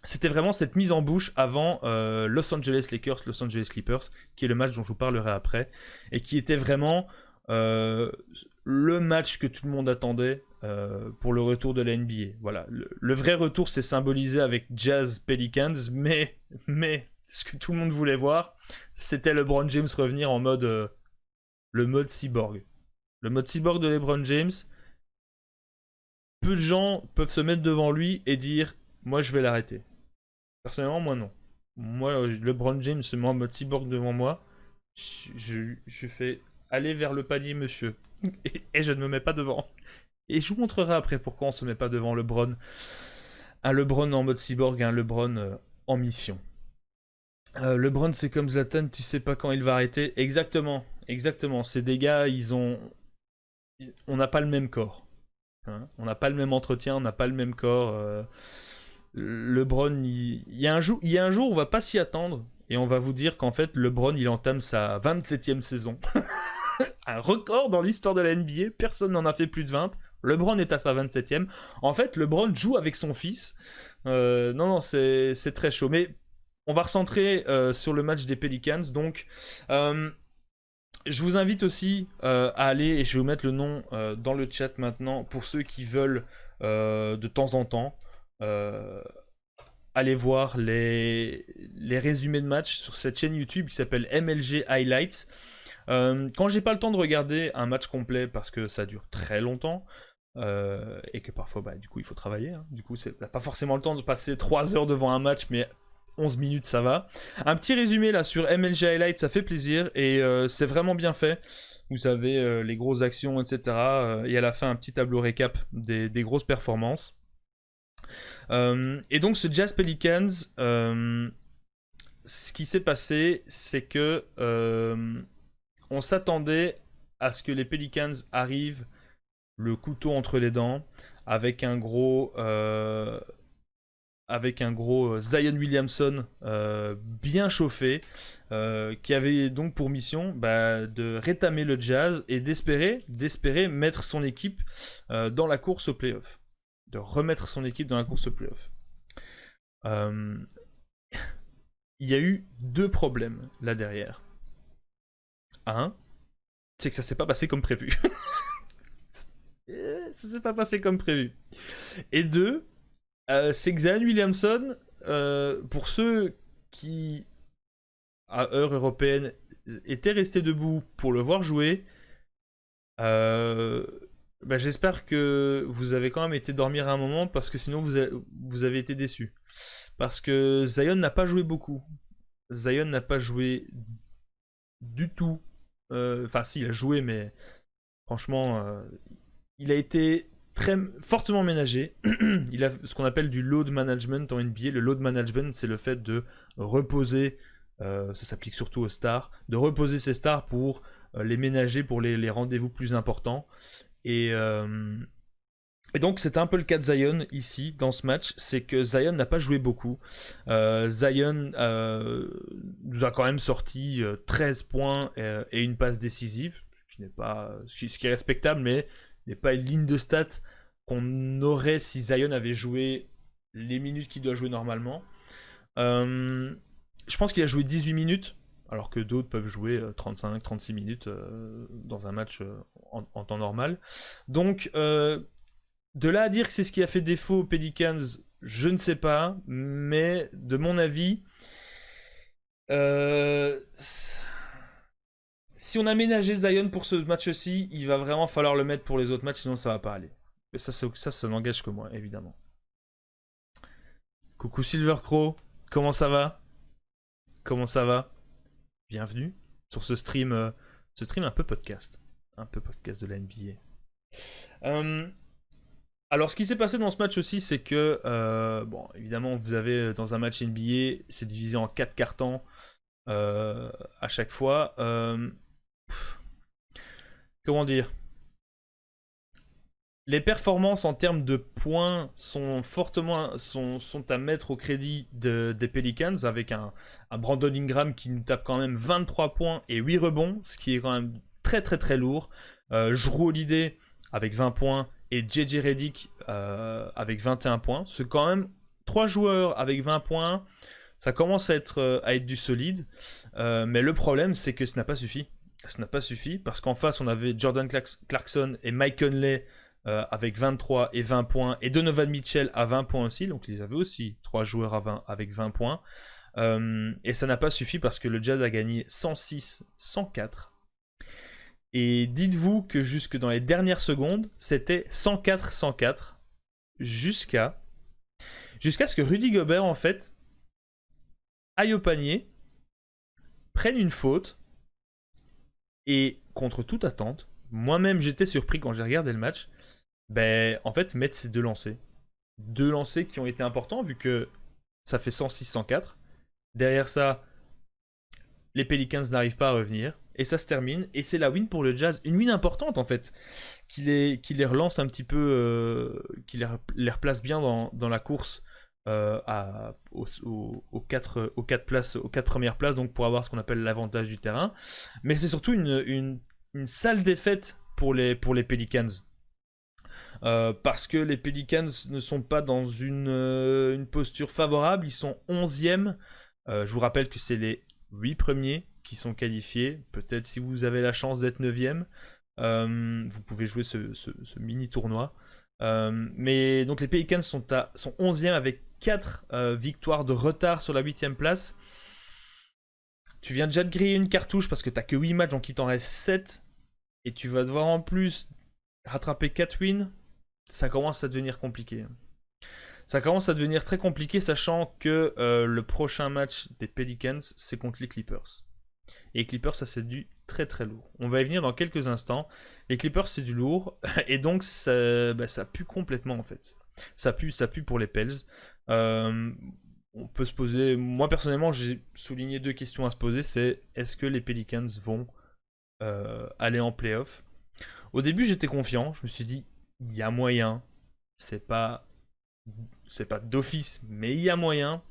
C'était vraiment cette mise en bouche avant Los Angeles Lakers, Los Angeles Clippers, qui est le match dont je vous parlerai après, et qui était vraiment le match que tout le monde attendait pour le retour de la NBA. Voilà, le vrai retour s'est symbolisé avec Jazz Pelicans, mais ce que tout le monde voulait voir, c'était LeBron James revenir en mode le mode cyborg. Le mode cyborg de LeBron James, peu de gens peuvent se mettre devant lui et dire « Moi, je vais l'arrêter ». Personnellement, moi non. Moi, LeBron James se met en mode cyborg devant moi. Je fais aller vers le panier, monsieur. Et je ne me mets pas devant. Et je vous montrerai après pourquoi on se met pas devant LeBron. Un LeBron en mode cyborg et un LeBron en mission. LeBron, c'est comme Zlatan, tu sais pas quand il va arrêter. Exactement. Ces deux gars, on n'a pas le même corps. On n'a pas le même entretien, on n'a pas le même corps. LeBron, il y a un jour où on va pas s'y attendre et on va vous dire qu'en fait LeBron il entame sa 27e saison. Un record dans l'histoire de la NBA, personne n'en a fait plus de 20. LeBron est à sa 27e. En fait, LeBron joue avec son fils. Non, c'est très chaud. Mais on va recentrer sur le match des Pelicans. Donc, Je vous invite aussi à aller, et je vais vous mettre le nom dans le chat maintenant, pour ceux qui veulent de temps en temps aller voir les résumés de matchs sur cette chaîne YouTube qui s'appelle MLG Highlights. Quand j'ai pas le temps de regarder un match complet parce que ça dure très longtemps, et que parfois du coup il faut travailler, hein. Du coup t'as pas forcément le temps de passer 3 heures devant un match, mais 11 minutes ça va. Un petit résumé là sur MLG Highlights, ça fait plaisir, et c'est vraiment bien fait. Vous avez les grosses actions, etc. Et à la fin un petit tableau récap des grosses performances. Et donc ce Jazz Pelicans, ce qui s'est passé, c'est que on s'attendait à ce que les Pelicans arrivent le couteau entre les dents, avec un gros Zion Williamson bien chauffé, qui avait donc pour mission de rétamer le Jazz et d'espérer mettre son équipe dans la course au playoff. De remettre son équipe dans la course au playoff. Il y a eu 2 problèmes là derrière. Un, c'est que ça s'est pas passé comme prévu. Ça s'est pas passé comme prévu. Et 2, c'est que Zion Williamson, pour ceux qui, à heure européenne, étaient restés debout pour le voir jouer, j'espère que vous avez quand même été dormir à un moment, parce que sinon vous avez été déçus. Parce que Zion n'a pas joué beaucoup. Zion n'a pas joué du tout. Enfin, si, il a joué, mais franchement, il a été très fortement ménagé. Il a ce qu'on appelle du load management en NBA. Le load management, c'est le fait de reposer, ça s'applique surtout aux stars, de reposer ses stars pour les ménager pour les rendez-vous plus importants. Et donc c'était un peu le cas de Zion ici dans ce match, c'est que Zion n'a pas joué beaucoup. Zion nous a quand même sorti 13 points et une passe décisive, ce qui est respectable, mais n'est pas une ligne de stats qu'on aurait si Zion avait joué les minutes qu'il doit jouer normalement. Je pense qu'il a joué 18 minutes, alors que d'autres peuvent jouer 35-36 minutes dans un match en temps normal. Donc, de là à dire que c'est ce qui a fait défaut aux Pelicans, je ne sais pas, mais de mon avis, si on a ménagé Zion pour ce match-ci, il va vraiment falloir le mettre pour les autres matchs, sinon ça va pas aller. Et ça n'engage que moi, évidemment. Coucou Silvercrow, comment ça va? Comment ça va? Bienvenue sur ce stream un peu podcast de la NBA. Alors, ce qui s'est passé dans ce match aussi, c'est que, évidemment, vous avez dans un match NBA, c'est divisé en 4 cartons à chaque fois. Comment dire? Les performances en termes de points sont à mettre au crédit des Pelicans, avec un Brandon Ingram qui nous tape quand même 23 points et 8 rebonds, ce qui est quand même très très très lourd. Jrue Holiday avec 20 points et JJ Redick avec 21 points. C'est quand même 3 joueurs avec 20 points. Ça commence à être du solide. Mais le problème, c'est que ce n'a pas suffi. Ça n'a pas suffi parce qu'en face, on avait Jordan Clarkson et Mike Conley avec 23 et 20 points, et Donovan Mitchell à 20 points aussi. Donc ils avaient aussi 3 joueurs avec 20 points. Et ça n'a pas suffi parce que le Jazz a gagné 106-104. Et dites-vous que jusque dans les dernières secondes, c'était 104-104 jusqu'à ce que Rudy Gobert, en fait, aille au panier, prenne une faute, et contre toute attente, moi-même j'étais surpris quand j'ai regardé le match, en fait, mettre ces 2 lancers. 2 lancers qui ont été importants vu que ça fait 106-104. Derrière ça, les Pelicans n'arrivent pas à revenir. Et ça se termine, et c'est la win pour le Jazz, une win importante en fait, qui les relance un petit peu, qui les replace bien dans la course aux 4 premières places, donc pour avoir ce qu'on appelle l'avantage du terrain. Mais c'est surtout une sale défaite pour les Pelicans. Parce que les Pelicans ne sont pas dans une posture favorable, ils sont 11e. Je vous rappelle que c'est les 8 premiers qui sont qualifiés. Peut-être si vous avez la chance d'être 9ème, vous pouvez jouer ce mini tournoi. Mais donc les Pelicans sont 11e avec 4 victoires de retard sur la 8ème place. Tu viens déjà de griller une cartouche parce que t'as que 8 matchs, donc il t'en reste 7. Et tu vas devoir en plus rattraper 4 wins. Ça commence à devenir compliqué. Ça commence à devenir très compliqué, sachant que le prochain match des Pelicans, c'est contre les Clippers. Et les Clippers, ça c'est du très très lourd. On va y venir dans quelques instants. Les Clippers, c'est du lourd, et donc ça pue complètement en fait. Ça pue pour les Pels. On peut se poser... Moi personnellement, j'ai souligné 2 questions à se poser. C'est est-ce que les Pelicans vont aller en playoff? Au début, j'étais confiant. Je me suis dit, il y a moyen. C'est pas d'office, mais il y a moyen.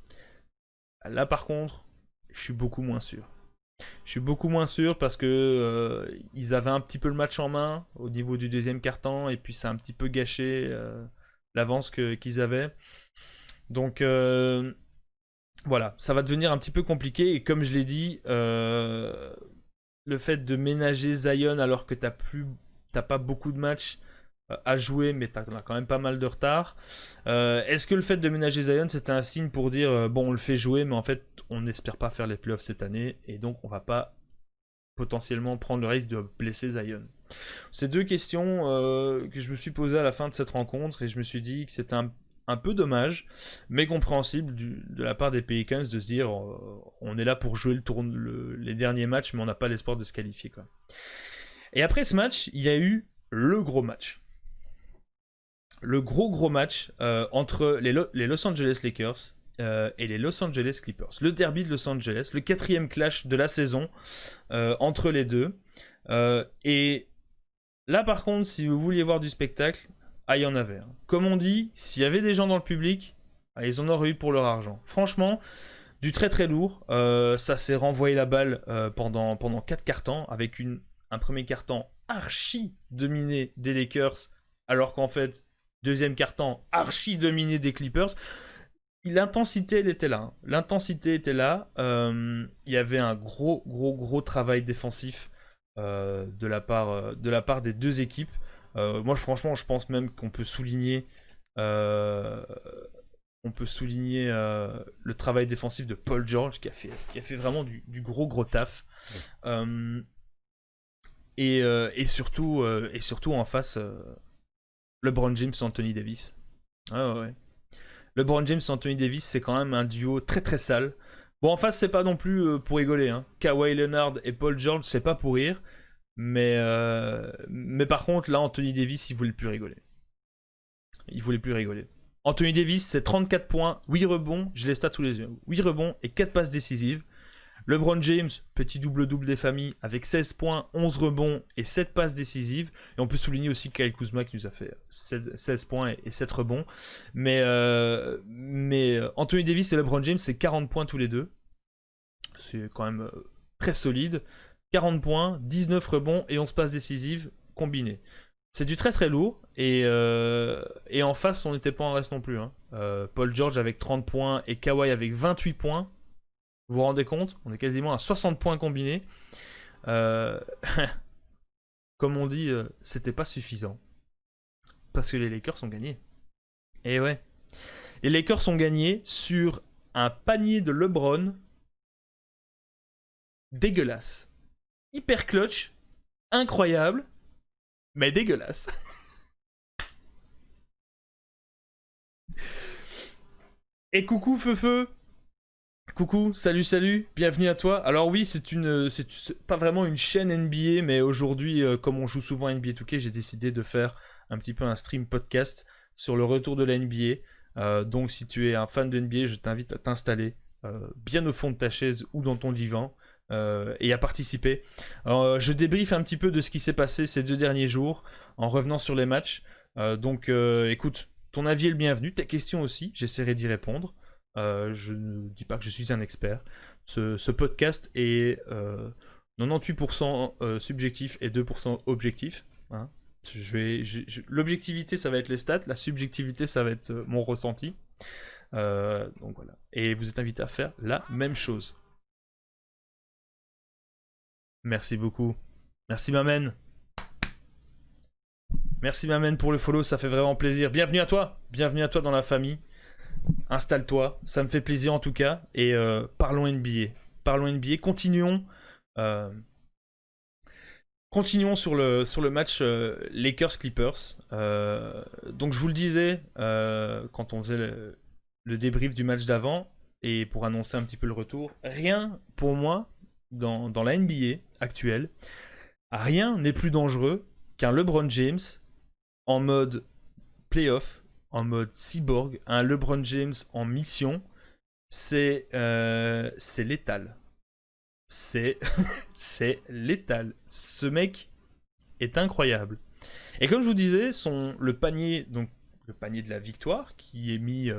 Là, par contre, je suis beaucoup moins sûr. Je suis beaucoup moins sûr parce que ils avaient un petit peu le match en main au niveau du deuxième quart-temps et puis ça a un petit peu gâché l'avance qu'ils avaient. Donc voilà, ça va devenir un petit peu compliqué et comme je l'ai dit, le fait de ménager Zion alors que t'as pas beaucoup de matchs à jouer, mais t'as quand même pas mal de retard. Est-ce que le fait de ménager Zion, c'était un signe pour dire bon, on le fait jouer, mais en fait, on n'espère pas faire les playoffs cette année, et donc on va pas potentiellement prendre le risque de blesser Zion? C'est 2 questions que je me suis posées à la fin de cette rencontre, et je me suis dit que c'était un peu dommage, mais compréhensible de la part des Pelicans de se dire on est là pour jouer les derniers matchs, mais on n'a pas l'espoir de se qualifier, quoi. Et après ce match, il y a eu le gros match. Le gros match entre les Los Angeles Lakers et les Los Angeles Clippers. Le derby de Los Angeles, le 4e clash de la saison entre les deux. Et là, par contre, si vous vouliez voir du spectacle, il y en avait. Comme on dit, s'il y avait des gens dans le public, ils en auraient eu pour leur argent. Franchement, du très très lourd. Ça s'est renvoyé la balle pendant 4 quarts-temps avec un premier quart-temps archi dominé des Lakers, alors qu'en fait, deuxième quart-temps archi dominé des Clippers. L'intensité, elle était là. L'intensité était là. Il y avait un gros travail défensif de la part des 2 équipes. Moi, franchement, je pense même qu'on peut souligner le travail défensif de Paul George qui a fait vraiment du gros taf. Et surtout en face, LeBron James et Anthony Davis. Ouais. LeBron James et Anthony Davis, c'est quand même un duo très très sale. Bon, en face, c'est pas non plus pour rigoler. Hein. Kawhi Leonard et Paul George, c'est pas pour rire. Mais par contre, là, Anthony Davis, il voulait plus rigoler. Anthony Davis, c'est 34 points, 8 rebonds, j'ai les stats sous les yeux. 8 rebonds et 4 passes décisives. LeBron James, petit double-double des familles, avec 16 points, 11 rebonds et 7 passes décisives. Et on peut souligner aussi Kyle Kuzma qui nous a fait 16 points et 7 rebonds. Mais Anthony Davis et LeBron James, c'est 40 points tous les deux. C'est quand même très solide. 40 points, 19 rebonds et 11 passes décisives combinées. C'est du très très lourd. Et en face, on n'était pas en reste non plus. Hein. Paul George avec 30 points et Kawhi avec 28 points. Vous vous rendez compte? On est quasiment à 60 points combinés. Comme on dit, c'était pas suffisant. Parce que les Lakers ont gagné. Et ouais. Les Lakers ont gagné sur un panier de LeBron dégueulasse. Hyper clutch, incroyable, mais dégueulasse. Et coucou Feu. Coucou, salut, bienvenue à toi. Alors oui, c'est pas vraiment une chaîne NBA, mais aujourd'hui, comme on joue souvent à NBA 2K, j'ai décidé de faire un petit peu un stream podcast sur le retour de la NBA. Donc si tu es un fan de NBA, je t'invite à t'installer bien au fond de ta chaise ou dans ton divan et à participer. Alors, je débriefe un petit peu de ce qui s'est passé ces 2 derniers jours en revenant sur les matchs. Donc écoute, ton avis est le bienvenu, tes questions aussi, j'essaierai d'y répondre. Je ne dis pas que je suis un expert. Ce podcast est 98% subjectif et 2% objectif. Hein. L'objectivité, ça va être les stats. La subjectivité, ça va être mon ressenti. Donc voilà. Et vous êtes invité à faire la même chose. Merci beaucoup. Merci Mamen. Merci Mamen pour le follow, ça fait vraiment plaisir. Bienvenue à toi dans la famille. Installe-toi, ça me fait plaisir en tout cas. Et parlons NBA. Parlons NBA, euh, continuons sur le match Lakers-Clippers. Donc je vous le disais quand on faisait le débrief du match d'avant et pour annoncer un petit peu le retour, rien pour moi dans la NBA actuelle, rien n'est plus dangereux qu'un LeBron James en mode playoff, en mode cyborg, un LeBron James en mission. C'est létal. C'est létal. Ce mec est incroyable. Et comme je vous disais, le panier de la victoire, qui est mis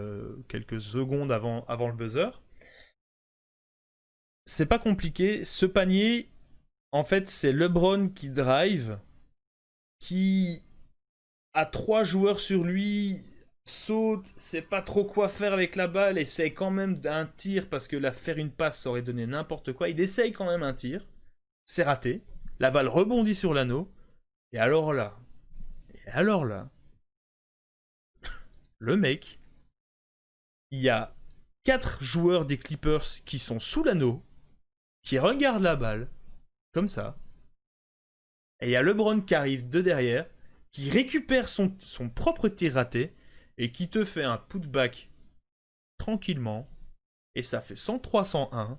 quelques secondes avant le buzzer, c'est pas compliqué. Ce panier, en fait, c'est LeBron qui drive, qui a 3 joueurs sur lui, saute, sait pas trop quoi faire avec la balle, essaye quand même d'un tir parce que faire une passe ça aurait donné n'importe quoi. Il essaye quand même un tir, c'est raté, la balle rebondit sur l'anneau, et alors là, le mec, il y a 4 joueurs des Clippers qui sont sous l'anneau, qui regardent la balle, comme ça, et il y a LeBron qui arrive de derrière, qui récupère son propre tir raté, et qui te fait un putback tranquillement, et ça fait 103-101,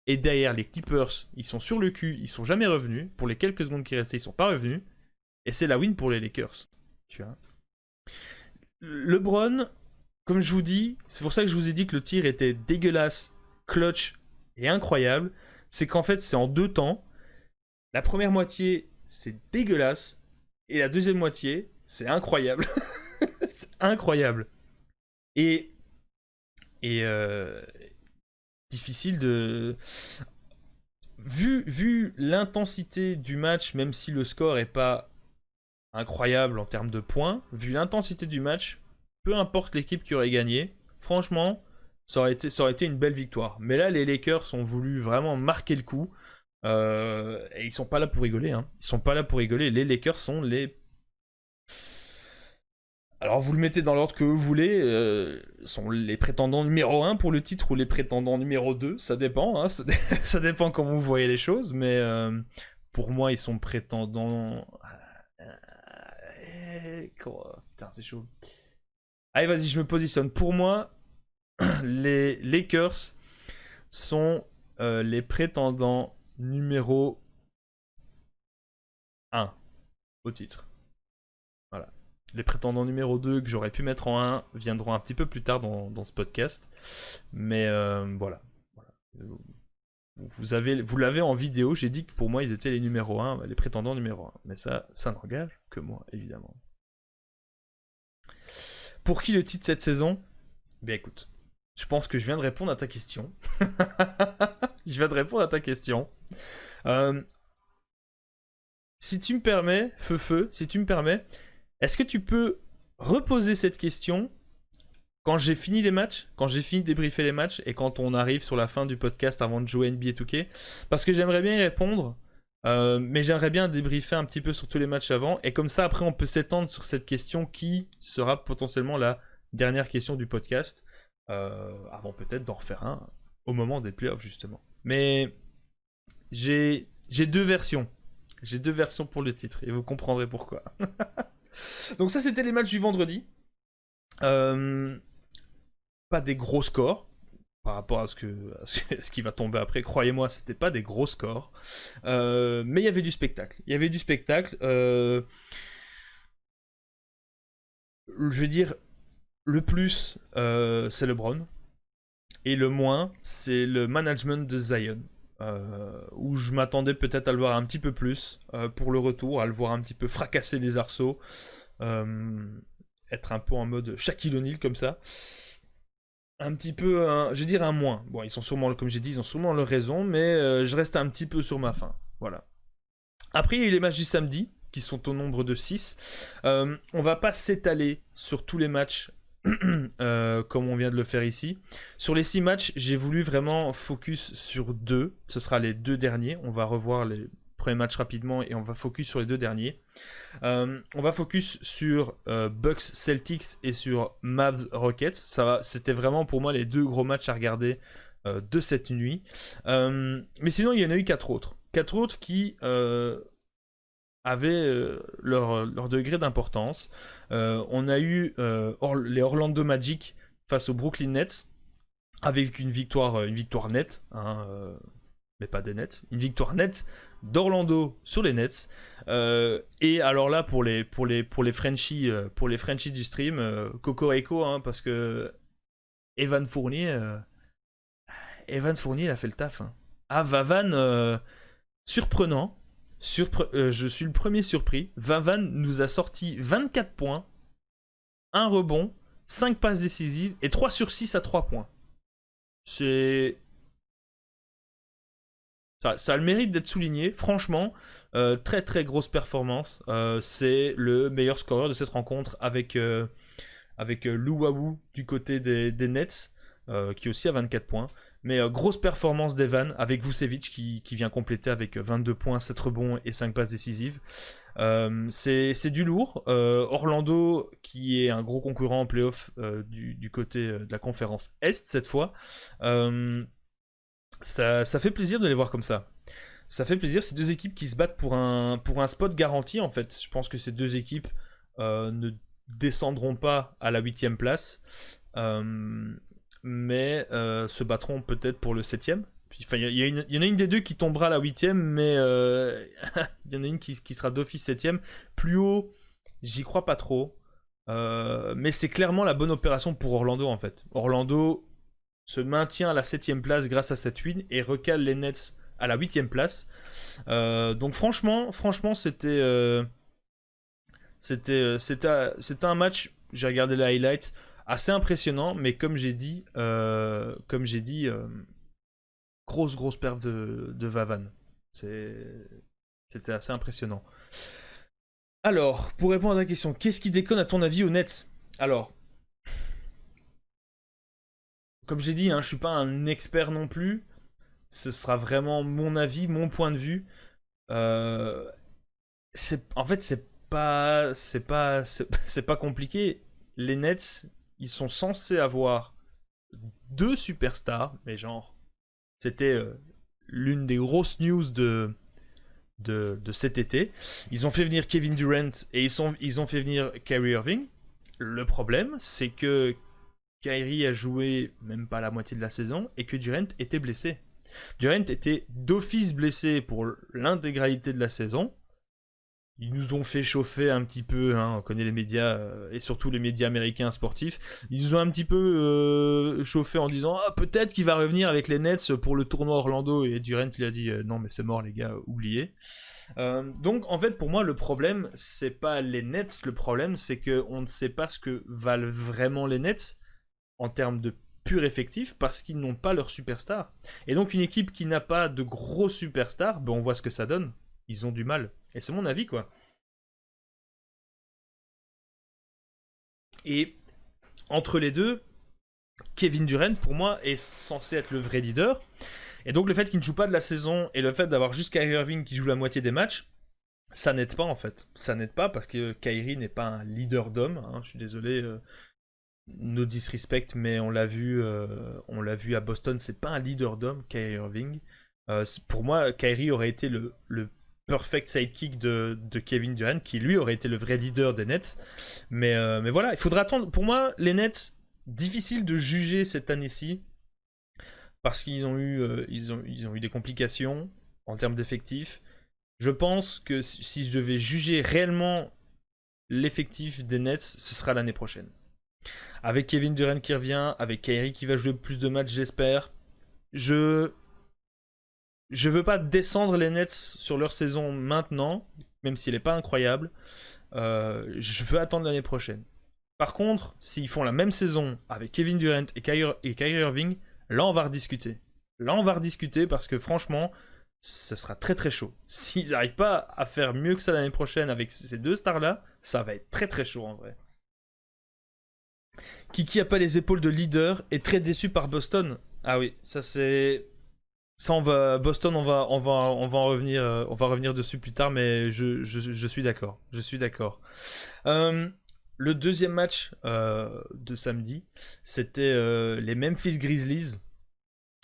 et derrière les Clippers, ils sont sur le cul, ils sont jamais revenus, pour les quelques secondes qui restaient, ils sont pas revenus, et c'est la win pour les Lakers. Tu vois. LeBron, comme je vous dis, c'est pour ça que je vous ai dit que le tir était dégueulasse, clutch et incroyable, c'est qu'en fait c'est en 2 temps. La première moitié c'est dégueulasse, et la deuxième moitié c'est incroyable. C'est incroyable. Et difficile de... Vu l'intensité du match, même si le score est pas incroyable en termes de points, vu l'intensité du match, peu importe l'équipe qui aurait gagné, franchement, ça aurait été une belle victoire. Mais là, les Lakers ont voulu vraiment marquer le coup. Et ils sont pas là pour rigoler. Hein. Ils sont pas là pour rigoler. Les Lakers sont les... Alors vous le mettez dans l'ordre que vous voulez, sont les prétendants numéro 1 pour le titre ou les prétendants numéro 2, ça dépend, hein, ça dépend comment vous voyez les choses, mais pour moi ils sont prétendants... Putain c'est chaud. Allez vas-y je me positionne, pour moi les Lakers sont les prétendants numéro 1 au titre. Voilà. Les prétendants numéro 2 que j'aurais pu mettre en 1 viendront un petit peu plus tard dans ce podcast. Mais voilà. Vous l'avez en vidéo, j'ai dit que pour moi ils étaient les numéro 1, les prétendants numéro 1. Mais ça n'engage que moi, évidemment. Pour qui le titre cette saison ? Ben écoute, je pense que je viens de répondre à ta question. Si tu me permets, si tu me permets, est-ce que tu peux reposer cette question quand j'ai fini les matchs, quand j'ai fini de débriefer les matchs et quand on arrive sur la fin du podcast avant de jouer NBA 2K ? Parce que j'aimerais bien y répondre, mais j'aimerais bien débriefer un petit peu sur tous les matchs avant, et comme ça après on peut s'étendre sur cette question qui sera potentiellement la dernière question du podcast, avant peut-être d'en refaire un au moment des playoffs justement. Mais j'ai 2 versions. J'ai 2 versions pour le titre et vous comprendrez pourquoi. Donc ça c'était les matchs du vendredi. Pas des gros scores par rapport à ce qui va tomber après. Croyez-moi, c'était pas des gros scores. Mais il y avait du spectacle. Je vais dire, le plus, c'est LeBron. Et le moins, c'est le management de Zion. Où je m'attendais peut-être à le voir un petit peu plus pour le retour, à le voir un petit peu fracasser les arceaux, être un peu en mode Shaquille O'Neal comme ça. Un petit peu, je vais dire un moins. Bon, ils sont sûrement, comme j'ai dit, ils ont sûrement leur raison, mais je reste un petit peu sur ma faim. Voilà. Après, il y a eu les matchs du samedi, qui sont au nombre de 6. On va pas s'étaler sur tous les matchs comme on vient de le faire ici. Sur les 6 matchs, j'ai voulu vraiment focus sur 2. Ce sera les 2 derniers. On va revoir premiers matchs rapidement et on va focus sur les 2 derniers. On va focus sur Bucks Celtics et sur Mavs Rockets. C'était vraiment pour moi les 2 gros matchs à regarder de cette nuit. Mais sinon, il y en a eu 4 autres. 4 autres qui avaient leur degré d'importance. On a eu les Orlando Magic face aux Brooklyn Nets, avec une victoire nette, hein, mais pas des Nets, une victoire nette d'Orlando sur les Nets. Et alors là, pour les Frenchies, du stream, Cocorico, hein, parce que Evan Fournier, il a fait le taf. Hein. Ah, Vavan, surprenant. Je suis le premier surpris. Vavan nous a sorti 24 points, 1 rebond, 5 passes décisives et 3 sur 6 à 3 points. Ça a le mérite d'être souligné. Franchement, très très grosse performance. C'est le meilleur scoreur de cette rencontre avec Lou Wahou du côté des Nets, qui aussi a 24 points. Mais grosse performance d'Evan avec Vucevic qui vient compléter avec 22 points, 7 rebonds et 5 passes décisives. C'est du lourd. Orlando, qui est un gros concurrent en playoff du côté de la conférence Est cette fois, ça fait plaisir de les voir comme ça. Ça fait plaisir, ces 2 équipes qui se battent pour un spot garanti en fait. Je pense que ces 2 équipes ne descendront pas à la 8e place. Mais se battront peut-être pour le 7ème. Enfin, il y en a une des 2 qui tombera à la 8ème, mais il y en a une qui sera d'office 7ème. Plus haut, j'y crois pas trop. Mais c'est clairement la bonne opération pour Orlando, en fait. Orlando se maintient à la 7ème place grâce à cette win et recale les Nets à la 8ème place. Donc franchement, c'était un match, j'ai regardé les highlights, assez impressionnant, mais comme j'ai dit, grosse perte de Vavan. C'était assez impressionnant. Alors, pour répondre à la question, qu'est-ce qui déconne à ton avis aux Nets ? Alors, comme j'ai dit, hein, je suis pas un expert non plus. Ce sera vraiment mon avis, mon point de vue. En fait, c'est pas compliqué. Les Nets, ils sont censés avoir 2 superstars, mais genre, c'était l'une des grosses news de cet été. Ils ont fait venir Kevin Durant et ils ont fait venir Kyrie Irving. Le problème, c'est que Kyrie a joué même pas la moitié de la saison et que Durant était blessé. Durant était d'office blessé pour l'intégralité de la saison. Ils nous ont fait chauffer un petit peu, hein, on connaît les médias, et surtout les médias américains sportifs. Ils nous ont un petit peu chauffé en disant « Ah, peut-être qu'il va revenir avec les Nets pour le tournoi Orlando ». Et Durant, il a dit « Non, mais c'est mort les gars, oubliez ». Donc en fait, pour moi, le problème, c'est pas les Nets. Le problème, c'est qu'on ne sait pas ce que valent vraiment les Nets en termes de pur effectif parce qu'ils n'ont pas leur superstar. Et donc une équipe qui n'a pas de gros superstars, ben on voit ce que ça donne. Ils ont du mal. Et c'est mon avis, quoi. Et entre les deux, Kevin Durant, pour moi, est censé être le vrai leader. Et donc le fait qu'il ne joue pas de la saison et le fait d'avoir juste Kyrie Irving qui joue la moitié des matchs, ça n'aide pas, en fait. Ça n'aide pas parce que Kyrie n'est pas un leader d'homme. Hein. Je suis désolé, no disrespect, mais on l'a vu à Boston, c'est pas un leader d'homme, Kyrie Irving. Pour moi, Kyrie aurait été le perfect sidekick de Kevin Durant, qui lui aurait été le vrai leader des Nets. Mais voilà, il faudra attendre. Pour moi, les Nets, difficile de juger cette année-ci, parce qu'ils ont eu des complications en termes d'effectifs. Je pense que si je devais juger réellement l'effectif des Nets, ce sera l'année prochaine. Avec Kevin Durant qui revient, avec Kyrie qui va jouer plus de matchs, j'espère. Je veux pas descendre les Nets sur leur saison maintenant, même si elle n'est pas incroyable. Je veux attendre l'année prochaine. Par contre, s'ils font la même saison avec Kevin Durant et Kyrie Irving, là on va rediscuter. Là on va rediscuter parce que franchement, ce sera très très chaud. S'ils n'arrivent pas à faire mieux que ça l'année prochaine avec ces 2 stars-là, ça va être très très chaud en vrai. Kiki a pas les épaules de leader et très déçu par Boston. Ah oui, ça c'est Ça, Boston, on va en revenir dessus plus tard, mais je suis d'accord. Je suis d'accord. Le deuxième match de samedi, c'était les Memphis Grizzlies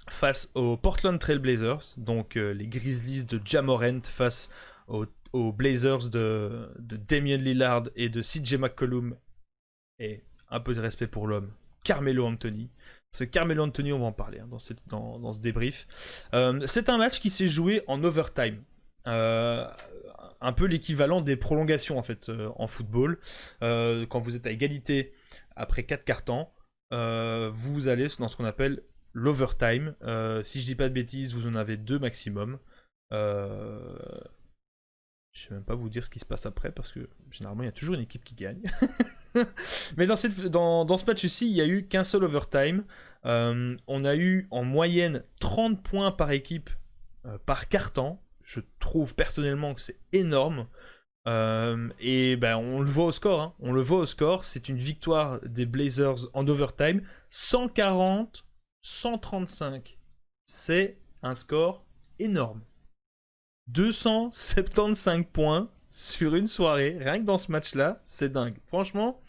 face aux Portland Trail Blazers, donc les Grizzlies de Ja Morant face aux Blazers de Damian Lillard et de CJ McCollum, et un peu de respect pour l'homme, Carmelo Anthony. Ce Carmelo Anthony, on va en parler dans ce débrief. C'est un match qui s'est joué en overtime. Un peu l'équivalent des prolongations en fait en football. Quand vous êtes à égalité après 4 quarts-temps, vous allez dans ce qu'on appelle l'overtime. Si je dis pas de bêtises, vous en avez 2 maximum. Je sais même pas vous dire ce qui se passe après parce que généralement il y a toujours une équipe qui gagne. Mais dans ce match-ci, il n'y a eu qu'un seul overtime. On a eu en moyenne 30 points par équipe par quart-temps. Je trouve personnellement que c'est énorme. Et ben, on le voit au score. Hein. On le voit au score. C'est une victoire des Blazers en overtime. 140-135. C'est un score énorme. 275 points sur une soirée, rien que dans ce match-là, c'est dingue. Franchement,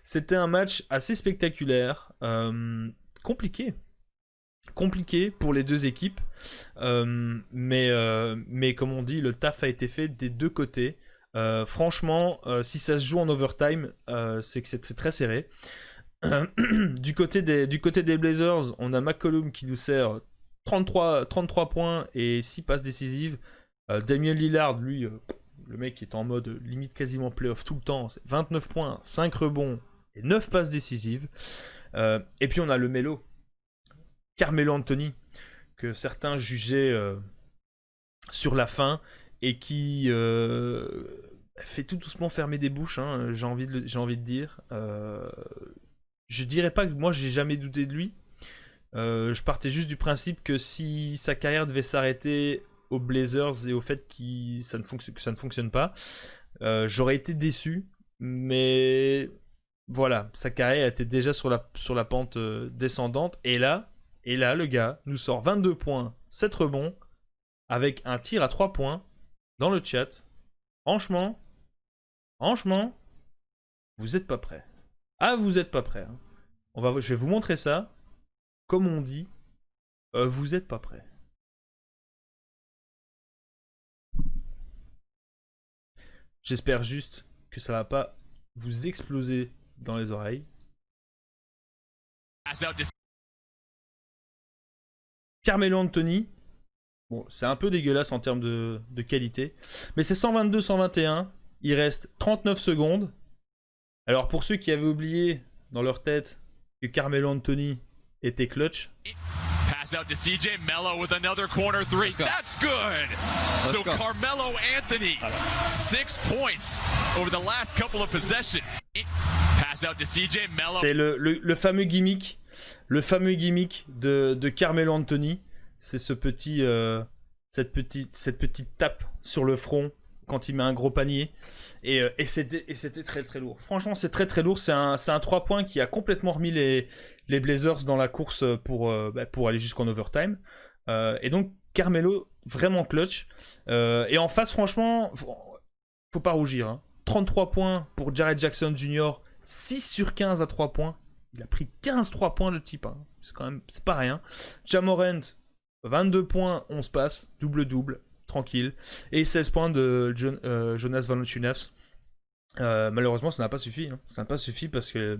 c'était un match assez spectaculaire, compliqué pour les deux équipes, mais comme on dit, le taf a été fait des deux côtés. Franchement, si ça se joue en overtime, c'est que c'est très serré. Du côté des Blazers, on a McCollum qui nous sert 33 points et 6 passes décisives. Damian Lillard, lui, le mec qui est en mode limite quasiment playoff tout le temps, 29 points, 5 rebonds et 9 passes décisives. Et puis on a le mélo, Carmelo Anthony, que certains jugeaient sur la fin et qui fait tout doucement fermer des bouches, hein, j'ai envie de dire. Je dirais pas que moi j'ai jamais douté de lui. Je partais juste du principe que si sa carrière devait s'arrêter aux Blazers et au fait que ça ne fonctionne pas, j'aurais été déçu, mais voilà, sa carrière était déjà sur la pente descendante, et là le gars nous sort 22 points, 7 rebonds, avec un tir à 3 points dans le chat. Franchement, vous êtes pas prêts. Ah, vous êtes pas prêts. Hein. Je vais vous montrer ça. Comme on dit, vous êtes pas prêts. J'espère juste que ça va pas vous exploser dans les oreilles. Carmelo Anthony. Bon, c'est un peu dégueulasse en termes de qualité. Mais c'est 122-121. Il reste 39 secondes. Alors pour ceux qui avaient oublié dans leur tête que Carmelo Anthony était clutch. Pass out to CJ Mello with another corner three. That's good. So Carmelo Anthony, 6 points over the last couple of possessions. Pass out to CJ Mello. C'est le fameux gimmick, de Carmelo Anthony. C'est cette petite tape sur le front quand il met un gros panier, et c'était très très lourd. Franchement, c'est très très lourd. C'est un 3 points qui a complètement remis les Blazers dans la course pour aller jusqu'en overtime. Et donc Carmelo vraiment clutch. Et en face, franchement, faut pas rougir. Hein. 33 points pour Jared Jackson Jr. 6 sur 15 à 3 points. Il a pris 15 3 points le type. Hein. C'est pas rien. Ja Morant, 22 points, 11 passes, double-double. Tranquille, et 16 points de Jonas Valanciunas. Malheureusement, ça n'a pas suffi. Hein. Ça n'a pas suffi parce que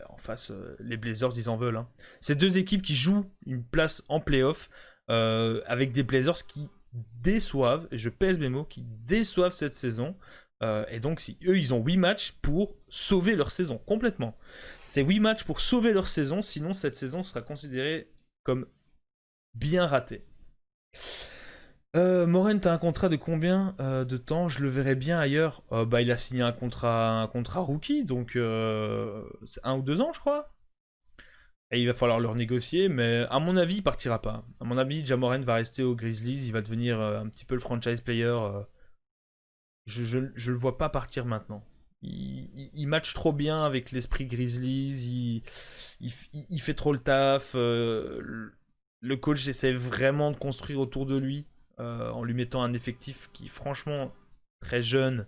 en face, les Blazers, ils en veulent. Hein. C'est deux équipes qui jouent une place en playoff avec des Blazers qui déçoivent, et je pèse mes mots, qui déçoivent cette saison. Et donc, si eux, ils ont 8 matchs pour sauver leur saison complètement. C'est 8 matchs pour sauver leur saison, sinon cette saison sera considérée comme bien ratée. Morant a un contrat de combien de temps? Je le verrai bien ailleurs. Il a signé un contrat rookie, donc c'est 1 ou 2 ans, je crois. Et il va falloir leur négocier, mais à mon avis, il partira pas. À mon avis, Ja Morant va rester aux Grizzlies, il va devenir un petit peu le franchise player. Je le vois pas partir maintenant. Il match trop bien avec l'esprit Grizzlies, il fait trop le taf. Le coach essaie vraiment de construire autour de lui, en lui mettant un effectif qui, franchement, très jeune,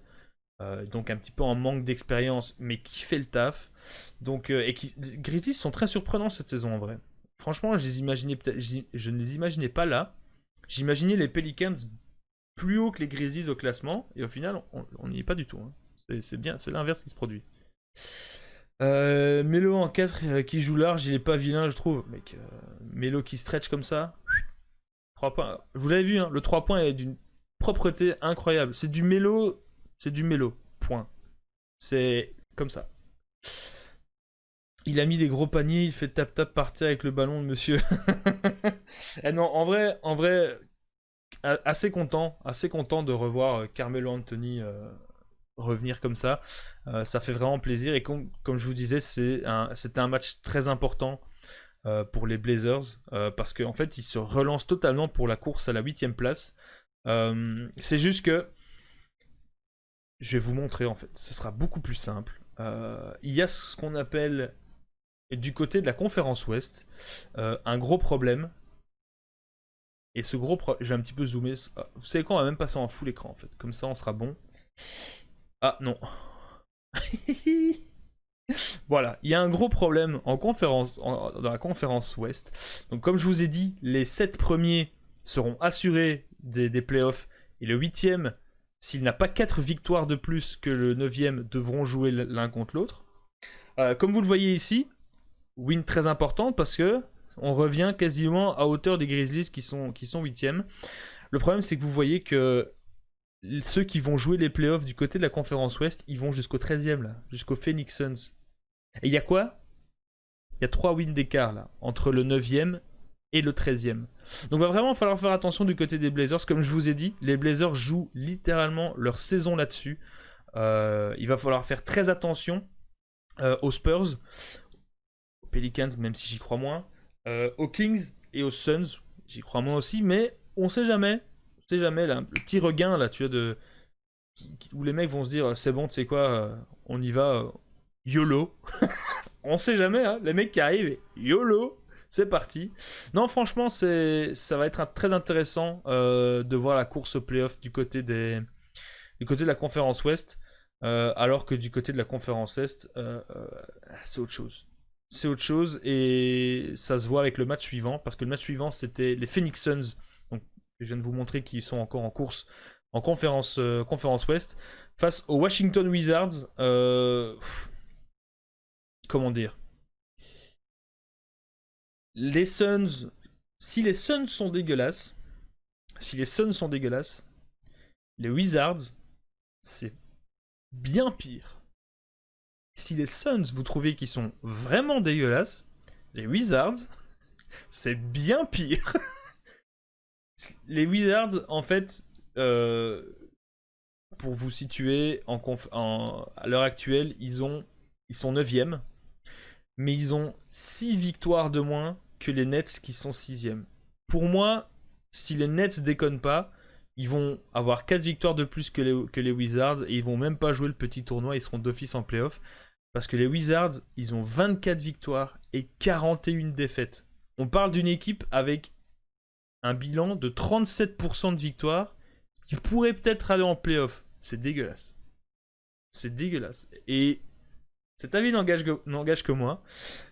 donc un petit peu en manque d'expérience, mais qui fait le taf. Donc, les Grizzlies sont très surprenants cette saison en vrai. Franchement, je ne les imaginais pas là. J'imaginais les Pelicans plus haut que les Grizzlies au classement, et au final, on n'y est pas du tout. Hein. C'est bien, c'est l'inverse qui se produit. Melo en 4 qui joue large, il est pas vilain, je trouve. Mec, Melo qui stretch comme ça. 3 points. Vous l'avez vu, hein, le 3 points est d'une propreté incroyable. C'est du Melo. Point. C'est comme ça. Il a mis des gros paniers, il fait tap-tap par terre avec le ballon de monsieur. Non, en vrai, assez content de revoir Carmelo Anthony revenir comme ça. Ça fait vraiment plaisir. Et comme je vous disais, c'était un match très important pour les Blazers parce qu'en fait, ils se relancent totalement pour la course à la 8ème place. C'est juste que je vais vous montrer en fait. Ce sera beaucoup plus simple. Il y a ce qu'on appelle du côté de la conférence Ouest un gros problème. Et ce gros problème, j'ai un petit peu zoomé. Vous savez quoi, on va même passer en full écran en fait. Comme ça, on sera bon. Ah non. Voilà, il y a un gros problème dans la conférence Ouest. Donc comme je vous ai dit, les 7 premiers seront assurés des playoffs. Et le 8ème, s'il n'a pas 4 victoires de plus que le 9ème, devront jouer l'un contre l'autre. Comme vous le voyez ici, win très importante parce que on revient quasiment à hauteur des Grizzlies qui sont 8ème. Le problème, c'est que vous voyez que ceux qui vont jouer les playoffs du côté de la conférence Ouest, ils vont jusqu'au 13ème, là, jusqu'au Phoenix Suns. Et il y a quoi ? Il y a 3 wins d'écart, là, entre le 9ème et le 13ème. Donc il va vraiment falloir faire attention du côté des Blazers. Comme je vous ai dit, les Blazers jouent littéralement leur saison là-dessus. Il va falloir faire très attention aux Spurs, aux Pelicans, même si j'y crois moins, aux Kings et aux Suns, j'y crois moins aussi, mais on sait jamais. Tu sais jamais, là, le petit regain là, tu vois, où les mecs vont se dire c'est bon, tu sais quoi, on y va, YOLO. On sait jamais, hein, les mecs qui arrivent, YOLO, c'est parti. Non, franchement, ça va être très intéressant de voir la course au playoff du côté de la conférence Ouest, alors que du côté de la conférence Est, c'est autre chose. C'est autre chose et ça se voit avec le match suivant, parce que le match suivant c'était les Phoenix Suns. Je viens de vous montrer qu'ils sont encore en course en conférence Ouest face aux Washington Wizards. Comment dire ? Les Suns, si les Suns sont dégueulasses, les Wizards, c'est bien pire. Si les Suns, vous trouvez qu'ils sont vraiment dégueulasses, les Wizards, c'est bien pire. Les Wizards, en fait, pour vous situer à l'heure actuelle, ils sont 9ème, mais ils ont 6 victoires de moins que les Nets qui sont 6ème. Pour moi, si les Nets déconnent pas, ils vont avoir 4 victoires de plus que les Wizards et ils vont même pas jouer le petit tournoi, ils seront d'office en playoff. Parce que les Wizards, ils ont 24 victoires et 41 défaites. On parle d'une équipe avec un bilan de 37% de victoires qui pourrait peut-être aller en playoff. C'est dégueulasse. C'est dégueulasse. Et cet avis n'engage que moi.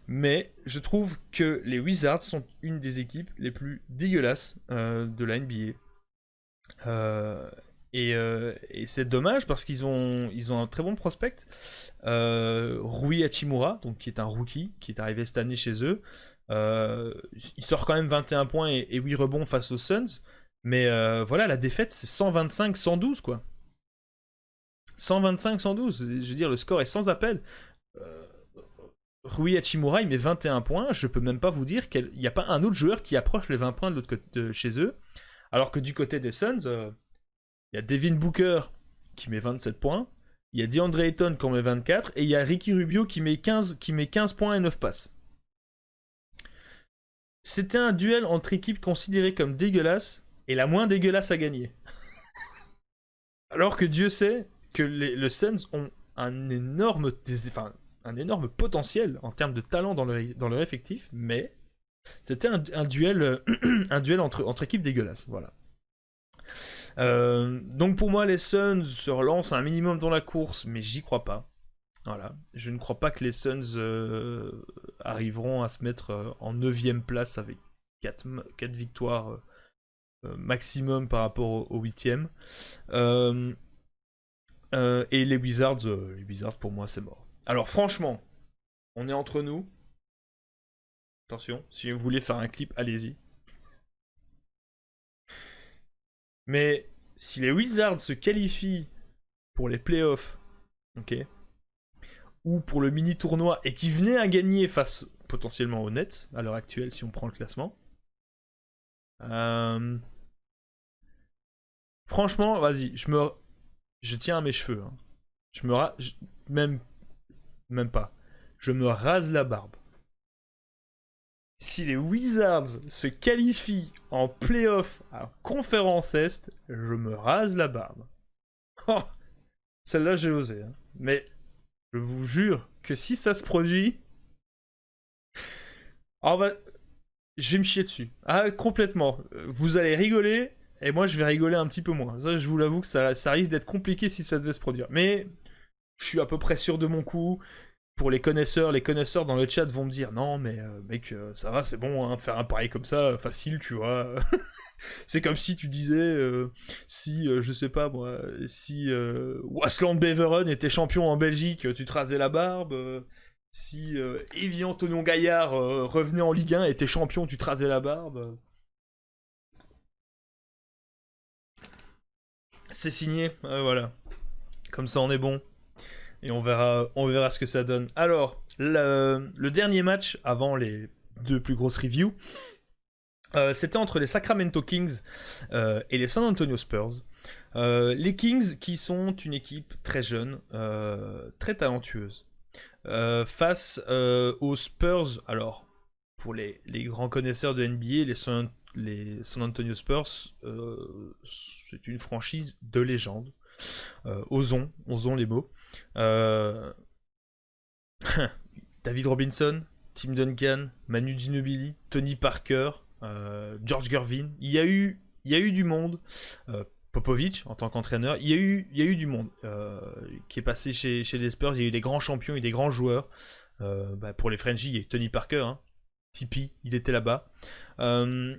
Mais je trouve que les Wizards sont une des équipes les plus dégueulasses de la NBA. Et c'est dommage parce qu'ils ont un très bon prospect. Rui Hachimura, donc, qui est un rookie, qui est arrivé cette année chez eux. Il sort quand même 21 points et 8 rebonds face aux Suns. Mais voilà, la défaite, c'est 125-112, quoi. 125-112. Je veux dire, le score est sans appel. Rui Hachimura, il met 21 points. Je peux même pas vous dire qu'il n'y a pas un autre joueur qui approche les 20 points de l'autre côté de chez eux. Alors que du côté des Suns, il y a Devin Booker qui met 27 points. Il y a DeAndre Ayton qui en met 24. Et il y a Ricky Rubio qui met 15 points et 9 passes. C'était un duel entre équipes considérées comme dégueulasses et la moins dégueulasse à gagner. Alors que Dieu sait que les Suns ont un énorme potentiel en termes de talent dans leur effectif, mais C'était un duel, un duel entre équipes dégueulasses, voilà. Donc pour moi, les Suns se relancent un minimum dans la course, mais j'y crois pas. Voilà. Je ne crois pas que les Suns arriveront à se mettre en 9ème place avec 4 victoires maximum par rapport au 8ème. Et les Wizards pour moi c'est mort. Alors franchement, on est entre nous. Attention, si vous voulez faire un clip, allez-y. Mais si les Wizards se qualifient pour les playoffs, ok, ou pour le mini tournoi et qui venaient à gagner face potentiellement aux Nets à l'heure actuelle si on prend le classement, franchement, vas-y, je tiens à mes cheveux, hein. Même pas, je me rase la barbe. Si les Wizards se qualifient en playoff à conférence Est, je me rase la barbe. Oh, celle-là j'ai osé, hein. Mais je vous jure que si ça se produit, je vais me chier dessus. Ah, complètement. Vous allez rigoler, et moi je vais rigoler un petit peu moins. Ça, je vous l'avoue que ça risque d'être compliqué si ça devait se produire. Mais je suis à peu près sûr de mon coup. Pour les connaisseurs dans le chat vont me dire non mais mec ça va c'est bon hein, faire un pari comme ça facile tu vois. C'est comme si tu disais si je sais pas moi si Wasland Beveren était champion en Belgique tu te rasais la barbe, si Evian Tonon Gaillard revenait en Ligue 1 et était champion tu te rasais la barbe. C'est signé, voilà, comme ça on est bon. Et on verra ce que ça donne. Alors, le dernier match avant les 2 plus grosses reviews, c'était entre les Sacramento Kings et les San Antonio Spurs. Les Kings qui sont une équipe très jeune, très talentueuse. Face aux Spurs, alors, pour les grands connaisseurs de NBA, les San Antonio Spurs, c'est une franchise de légende. Osons les mots. David Robinson, Tim Duncan, Manu Ginobili, Tony Parker, George Gervin. Il y a eu du monde. Popovich en tant qu'entraîneur. Il y a eu du monde qui est passé chez les Spurs. Il y a eu des grands champions et des grands joueurs. Pour les Frenchies, il y a eu Tony Parker. Hein. Tipeee, il était là-bas.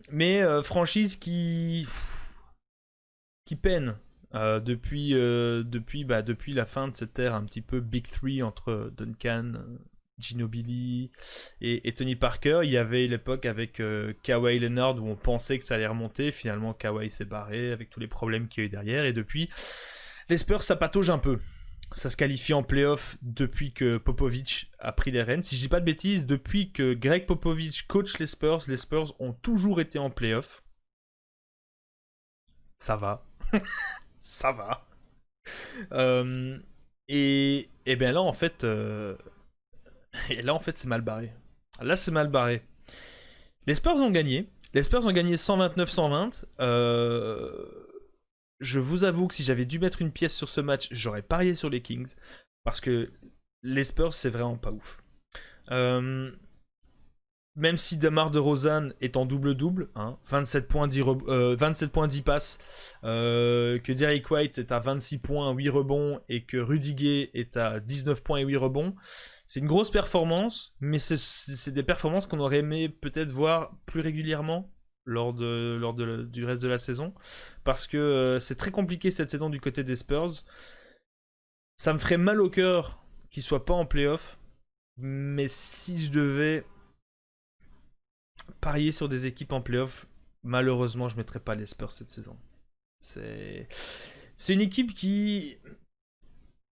Mais franchise qui peine. Depuis la fin de cette ère un petit peu Big Three entre Duncan, Ginobili et Tony Parker, il y avait l'époque avec Kawhi Leonard où on pensait que ça allait remonter. Finalement, Kawhi s'est barré avec tous les problèmes qu'il y a eu derrière. Et depuis, les Spurs, ça patauge un peu. Ça se qualifie en playoff depuis que Popovich a pris les rênes. Si je dis pas de bêtises, depuis que Greg Popovich coach les Spurs ont toujours été en playoff. Ça va. Ça va. Et bien là en fait c'est mal barré. Là c'est mal barré. Les Spurs ont gagné 129-120. Je vous avoue que si j'avais dû mettre une pièce sur ce match, j'aurais parié sur les Kings parce que les Spurs c'est vraiment pas ouf. Même si DeMar DeRozan est en double-double, hein, 27 points, 10 passes, que Derrick White est à 26 points, 8 rebonds, et que Rudy Gay est à 19 points et 8 rebonds, c'est une grosse performance, mais c'est des performances qu'on aurait aimé peut-être voir plus régulièrement lors du reste de la saison, parce que c'est très compliqué cette saison du côté des Spurs. Ça me ferait mal au cœur qu'ils soient pas en playoff, mais si je devais parier sur des équipes en playoff, malheureusement je ne mettrai pas les Spurs cette saison. C'est une équipe qui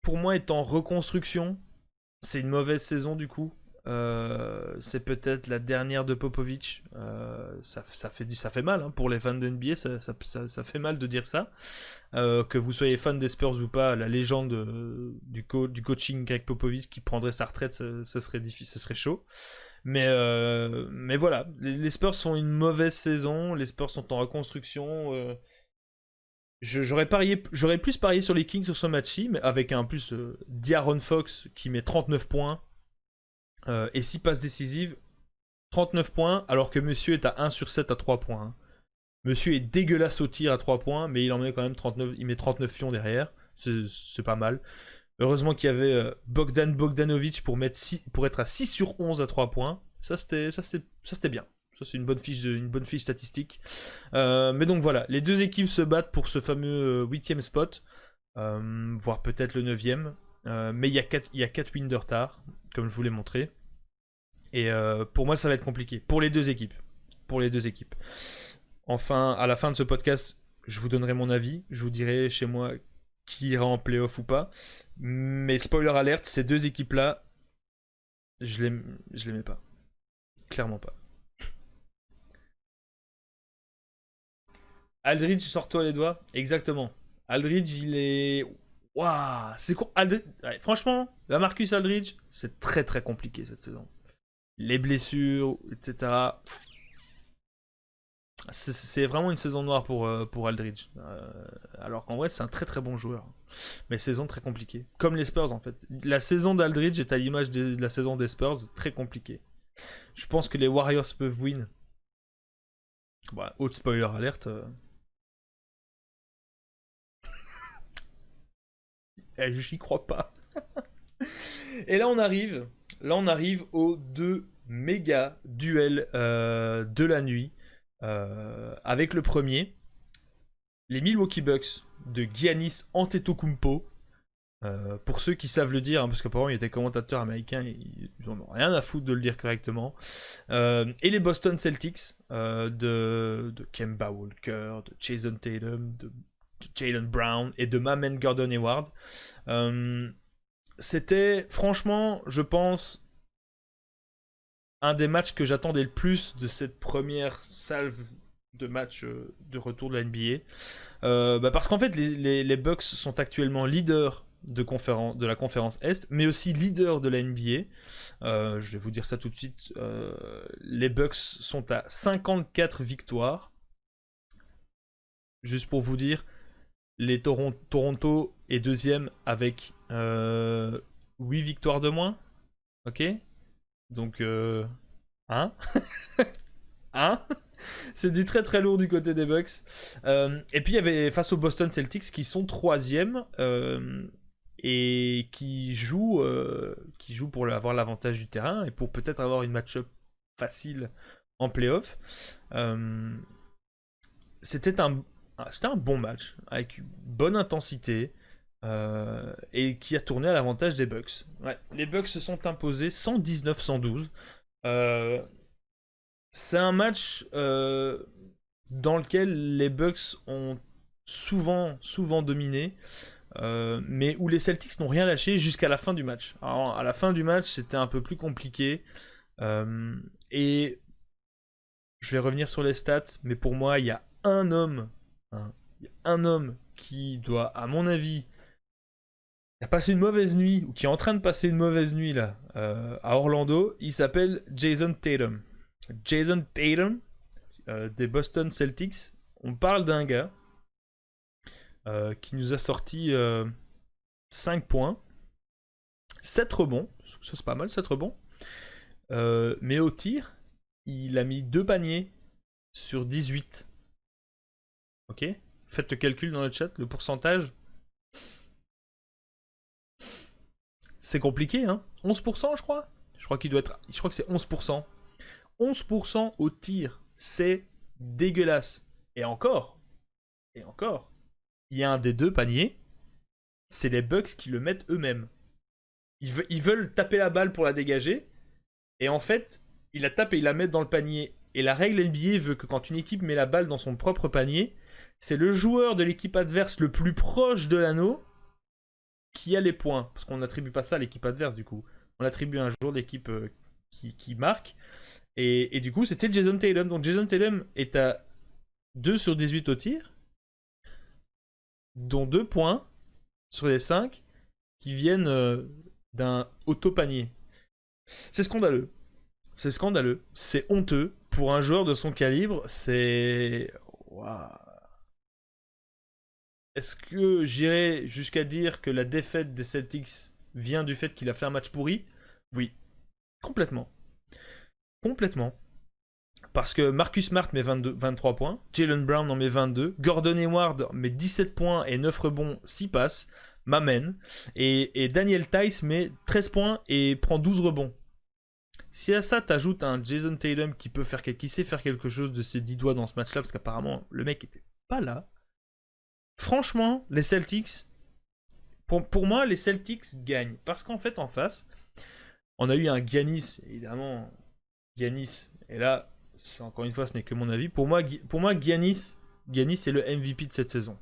pour moi est en reconstruction. C'est une mauvaise saison du coup. C'est peut-être la dernière de Popovich. Ça fait mal hein, pour les fans de NBA, ça fait mal de dire ça. Que vous soyez fan des Spurs ou pas, la légende du coaching Greg Popovich qui prendrait sa retraite, ce serait chaud. Mais voilà, les Spurs font une mauvaise saison, les Spurs sont en reconstruction. J'aurais plus parié sur les Kings sur ce match-ci, mais avec un plus De'Aaron Fox qui met 39 points et 6 passes décisives. 39 points, alors que monsieur est à 1 sur 7 à 3 points. Hein. Monsieur est dégueulasse au tir à 3 points, mais il en met quand même 39, il met 39 pions derrière. C'est pas mal. Heureusement qu'il y avait Bogdan Bogdanovic pour être à 6 sur 11 à 3 points. Ça c'était bien. Ça c'est une bonne fiche statistique. Mais donc voilà, les deux équipes se battent pour ce fameux 8ème spot, voire peut-être le 9ème. Mais il y a 4 wins de retard, comme je vous l'ai montré. Et pour moi ça va être compliqué. Pour les deux équipes. Enfin, à la fin de ce podcast, je vous donnerai mon avis. Je vous dirai chez moi qui ira en playoff ou pas. Mais spoiler alert, ces deux équipes-là, je les mets pas. Clairement pas. Aldridge, sors-toi les doigts. Exactement. Aldridge, il est... Waouh, c'est con. Ouais, franchement, la Marcus Aldridge, c'est très très compliqué cette saison. Les blessures, etc. C'est vraiment une saison noire pour Aldridge. Alors qu'en vrai, c'est un très très bon joueur. Mais saison très compliquée. Comme les Spurs en fait. La saison d'Aldridge est à l'image de la saison des Spurs, très compliquée. Je pense que les Warriors peuvent win. Bah, haute spoiler alerte. J'y crois pas. Et là on arrive aux deux méga duels de la nuit. Avec le premier, les Milwaukee Bucks de Giannis Antetokounmpo. Pour ceux qui savent le dire, hein, parce qu'apparemment il y a des commentateurs américains, ils en ont rien à foutre de le dire correctement. Et les Boston Celtics de Kemba Walker, de Jason Tatum, de Jaylen Brown et de Mamen Gordon Hayward. C'était franchement, je pense, un des matchs que j'attendais le plus de cette première salve de matchs de retour de la NBA. Parce qu'en fait, les Bucks sont actuellement leaders de la conférence Est, mais aussi leaders de la NBA. Je vais vous dire ça tout de suite. Les Bucks sont à 54 victoires. Juste pour vous dire, les Toronto est deuxième avec 8 victoires de moins. Ok ? Donc, hein c'est du très très lourd du côté des Bucks. Et puis il y avait face aux Boston Celtics qui sont troisième et qui jouent pour avoir l'avantage du terrain et pour peut-être avoir une match-up facile en playoff. C'était un bon match avec une bonne intensité. Et qui a tourné à l'avantage des Bucks. Ouais, les Bucks se sont imposés 119-112. C'est un match dans lequel les Bucks ont souvent dominé, mais où les Celtics n'ont rien lâché jusqu'à la fin du match. Alors, à la fin du match, c'était un peu plus compliqué. Et je vais revenir sur les stats, mais pour moi, il y a un homme qui doit, à mon avis, il a passé une mauvaise nuit, ou qui est en train de passer une mauvaise nuit là, à Orlando. Il s'appelle Jason Tatum. Jason Tatum, des Boston Celtics. On parle d'un gars qui nous a sorti 5 points, 7 rebonds. Ça c'est pas mal, 7 rebonds. Mais au tir, il a mis 2 paniers sur 18. Ok ? Faites le calcul dans le chat, le pourcentage. C'est compliqué, hein. 11%, je crois. Je crois que c'est 11%. 11% au tir, c'est dégueulasse. Et encore, il y a un des deux paniers, c'est les Bucks qui le mettent eux-mêmes. Ils veulent taper la balle pour la dégager, et en fait, ils la tapent et ils la mettent dans le panier. Et la règle NBA veut que quand une équipe met la balle dans son propre panier, c'est le joueur de l'équipe adverse le plus proche de l'anneau qui a les points, parce qu'on n'attribue pas ça à l'équipe adverse du coup. On attribue un joueur d'équipe qui marque, et du coup c'était Jason Tatum. Donc Jason Tatum est à 2 sur 18 au tir, dont 2 points sur les 5 qui viennent d'un auto-panier. C'est scandaleux. C'est honteux. Pour un joueur de son calibre, c'est... Waouh. Est-ce que j'irais jusqu'à dire que la défaite des Celtics vient du fait qu'il a fait un match pourri ? Oui, complètement. Complètement. Parce que Marcus Smart met 23 points, Jaylen Brown en met 22, Gordon Hayward met 17 points et 9 rebonds, 6 passes, m'amène, et Daniel Theis met 13 points et prend 12 rebonds. Si à ça t'ajoutes un Jason Tatum qui sait faire quelque chose de ses 10 doigts dans ce match-là, parce qu'apparemment le mec était pas là, franchement, les Celtics, pour moi, les Celtics gagnent. Parce qu'en fait, en face, on a eu un Giannis, évidemment, Giannis, et là, encore une fois, ce n'est que mon avis. Pour moi Giannis est le MVP de cette saison.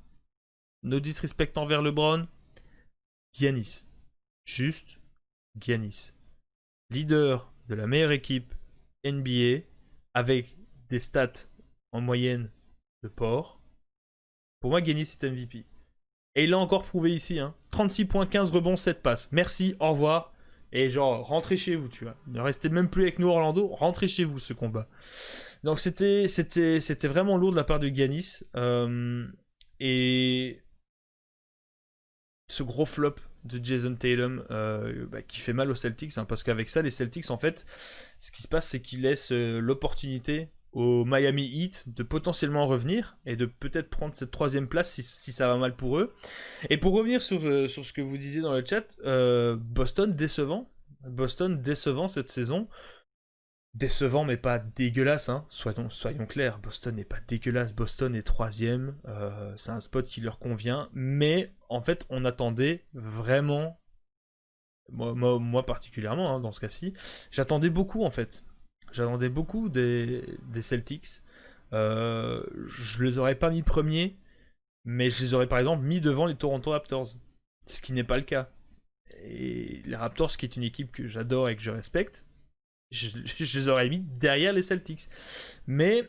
No disrespect envers LeBron, Giannis. Juste Giannis. Leader de la meilleure équipe NBA, avec des stats en moyenne de porc. Pour moi, Giannis est MVP. Et il l'a encore prouvé ici. 36 points, 15 rebonds, 7 passes. Merci, au revoir. Et genre, rentrez chez vous, tu vois. Ne restez même plus avec nous, Orlando. Rentrez chez vous, ce combat. Donc, c'était vraiment lourd de la part de Giannis. Et ce gros flop de Jason Tatum qui fait mal aux Celtics. Parce qu'avec ça, les Celtics, en fait, ce qui se passe, c'est qu'ils laissent l'opportunité au Miami Heat de potentiellement revenir et de peut-être prendre cette 3e place si ça va mal pour eux. Et pour revenir sur ce que vous disiez dans le chat, Boston décevant cette saison. Décevant mais pas dégueulasse, soyons clairs, Boston n'est pas dégueulasse, Boston est 3e, c'est un spot qui leur convient, mais en fait on attendait vraiment, moi particulièrement dans ce cas-ci, j'attendais beaucoup en fait. J'attendais beaucoup des Celtics. Je les aurais pas mis premiers, mais je les aurais par exemple mis devant les Toronto Raptors. Ce qui n'est pas le cas. Et les Raptors, qui est une équipe que j'adore et que je respecte, je les aurais mis derrière les Celtics. Mais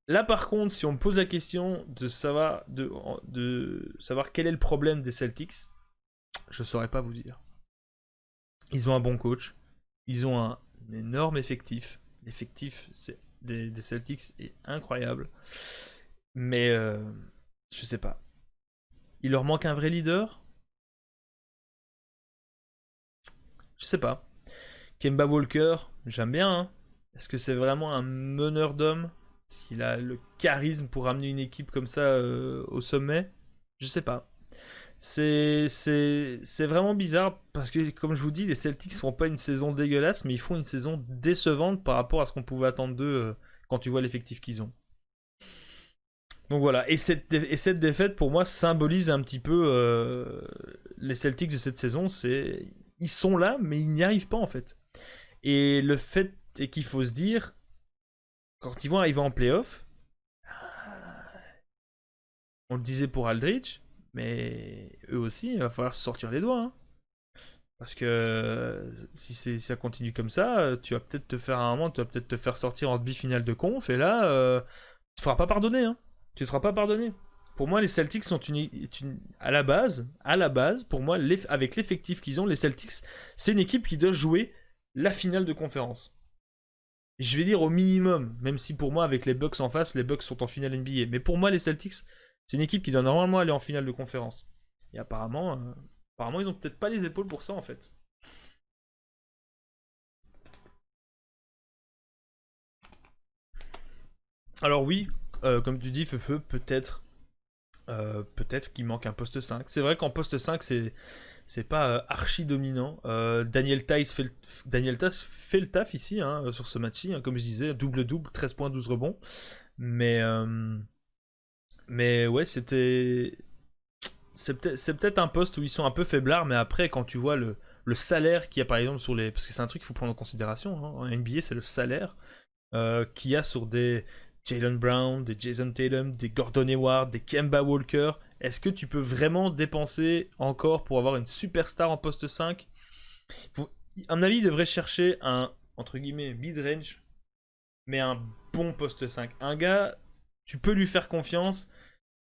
là par contre, si on me pose la question de savoir quel est le problème des Celtics, je saurais pas vous dire. Ils ont un bon coach. Ils ont un énorme effectif. L'effectif des Celtics est incroyable. Mais je sais pas. Il leur manque un vrai leader. Je sais pas. Kemba Walker, j'aime bien. Est-ce que c'est vraiment un meneur d'hommes? Est-ce qu'il a le charisme pour amener une équipe comme ça au sommet? Je sais pas. C'est vraiment bizarre parce que, comme je vous dis, les Celtics font pas une saison dégueulasse, mais ils font une saison décevante par rapport à ce qu'on pouvait attendre d'eux quand tu vois l'effectif qu'ils ont. Donc voilà, et cette défaite pour moi symbolise un petit peu les Celtics de cette saison. Ils sont là, mais ils n'y arrivent pas en fait. Et le fait est qu'il faut se dire, quand ils vont arriver en playoff, on le disait pour Aldridge, mais eux aussi, il va falloir se sortir les doigts. Parce que si ça continue comme ça, tu vas peut-être te faire sortir en demi-finale de conf, et là, tu te feras pas pardonner. Tu te feras pas pardonner. Pour moi, les Celtics sont à la base, pour moi, avec l'effectif qu'ils ont, les Celtics, c'est une équipe qui doit jouer la finale de conférence. Je vais dire au minimum, même si pour moi, avec les Bucks en face, les Bucks sont en finale NBA. Mais pour moi, les Celtics, c'est une équipe qui doit normalement aller en finale de conférence. Et apparemment, ils ont peut-être pas les épaules pour ça, en fait. Alors oui, comme tu dis, Feu, peut-être qu'il manque un poste 5. C'est vrai qu'en poste 5, c'est pas archi dominant. Daniel Theis fait le taf ici, sur ce match-ci. Comme je disais, double-double, 13 points, 12 rebonds. Mais ouais, c'est peut-être un poste où ils sont un peu faiblards, mais après, quand tu vois le salaire qu'il y a par exemple sur les... Parce que c'est un truc qu'il faut prendre en considération, en NBA, c'est le salaire qu'il y a sur des Jaylen Brown, des Jason Tatum, des Gordon Hayward, des Kemba Walker. Est-ce que tu peux vraiment dépenser encore pour avoir une superstar en poste 5 ? À mon avis, il devrait chercher un, entre guillemets, mid-range, mais un bon poste 5. Un gars, tu peux lui faire confiance.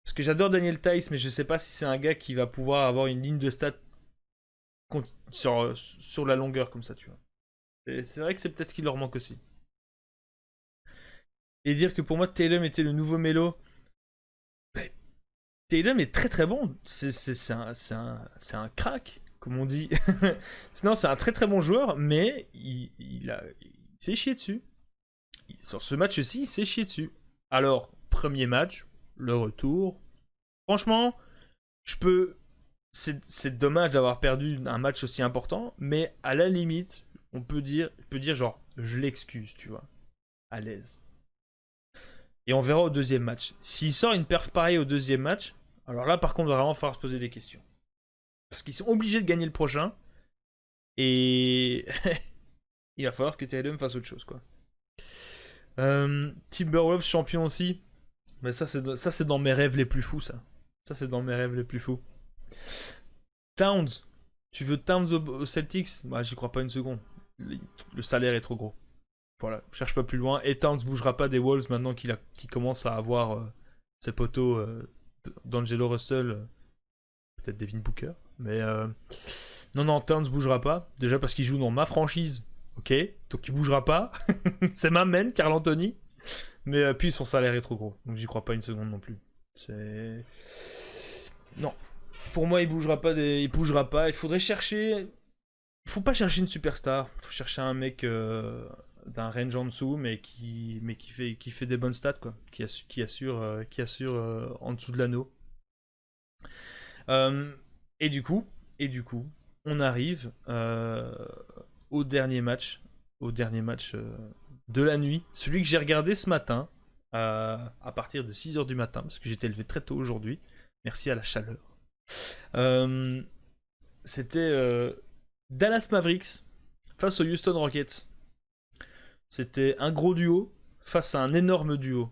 Parce que j'adore Daniel Theis, mais je sais pas si c'est un gars qui va pouvoir avoir une ligne de stats sur la longueur comme ça, tu vois. Et c'est vrai que c'est peut-être ce qui leur manque aussi. Et dire que pour moi, Tatum était le nouveau Melo. Tatum est très très bon. C'est un crack, comme on dit. Sinon, c'est un très très bon joueur, mais il il s'est chié dessus. Sur ce match-ci, il s'est chié dessus. Alors, premier match, le retour. Franchement, c'est dommage d'avoir perdu un match aussi important, mais à la limite, on peut dire genre, je l'excuse, tu vois, à l'aise. Et on verra au deuxième match. S'il sort une perf pareille au deuxième match, alors là, par contre, il va vraiment falloir se poser des questions. Parce qu'ils sont obligés de gagner le prochain. Et il va falloir que TLM fasse autre chose, quoi. Timberwolves champion aussi. Mais ça, c'est dans mes rêves les plus fous, ça. Ça, c'est dans mes rêves les plus fous. Towns. Tu veux Towns aux Celtics? Bah, j'y crois pas une seconde. Le salaire est trop gros. Voilà, cherche pas plus loin. Et Towns bougera pas des Wolves maintenant qu'il commence à avoir ses poteaux d'Angelo Russell. Peut-être Devin Booker. Mais non, Towns bougera pas. Déjà parce qu'il joue dans ma franchise. Ok, donc il bougera pas. C'est ma main, Karl Anthony. Mais puis son salaire est trop gros. Donc j'y crois pas une seconde non plus. Non. Pour moi, il bougera pas. Il bougera pas. Il faudrait chercher. Il faut pas chercher une superstar. Il faut chercher un mec d'un range en dessous, mais qui fait des bonnes stats, quoi. Qui assure en dessous de l'anneau. Et du coup, on arrive au dernier match de la nuit, celui que j'ai regardé ce matin à partir de 6h du matin, parce que j'étais levé très tôt aujourd'hui, merci à la chaleur. C'était Dallas Mavericks face aux Houston Rockets. C'était un gros duo face à un énorme duo.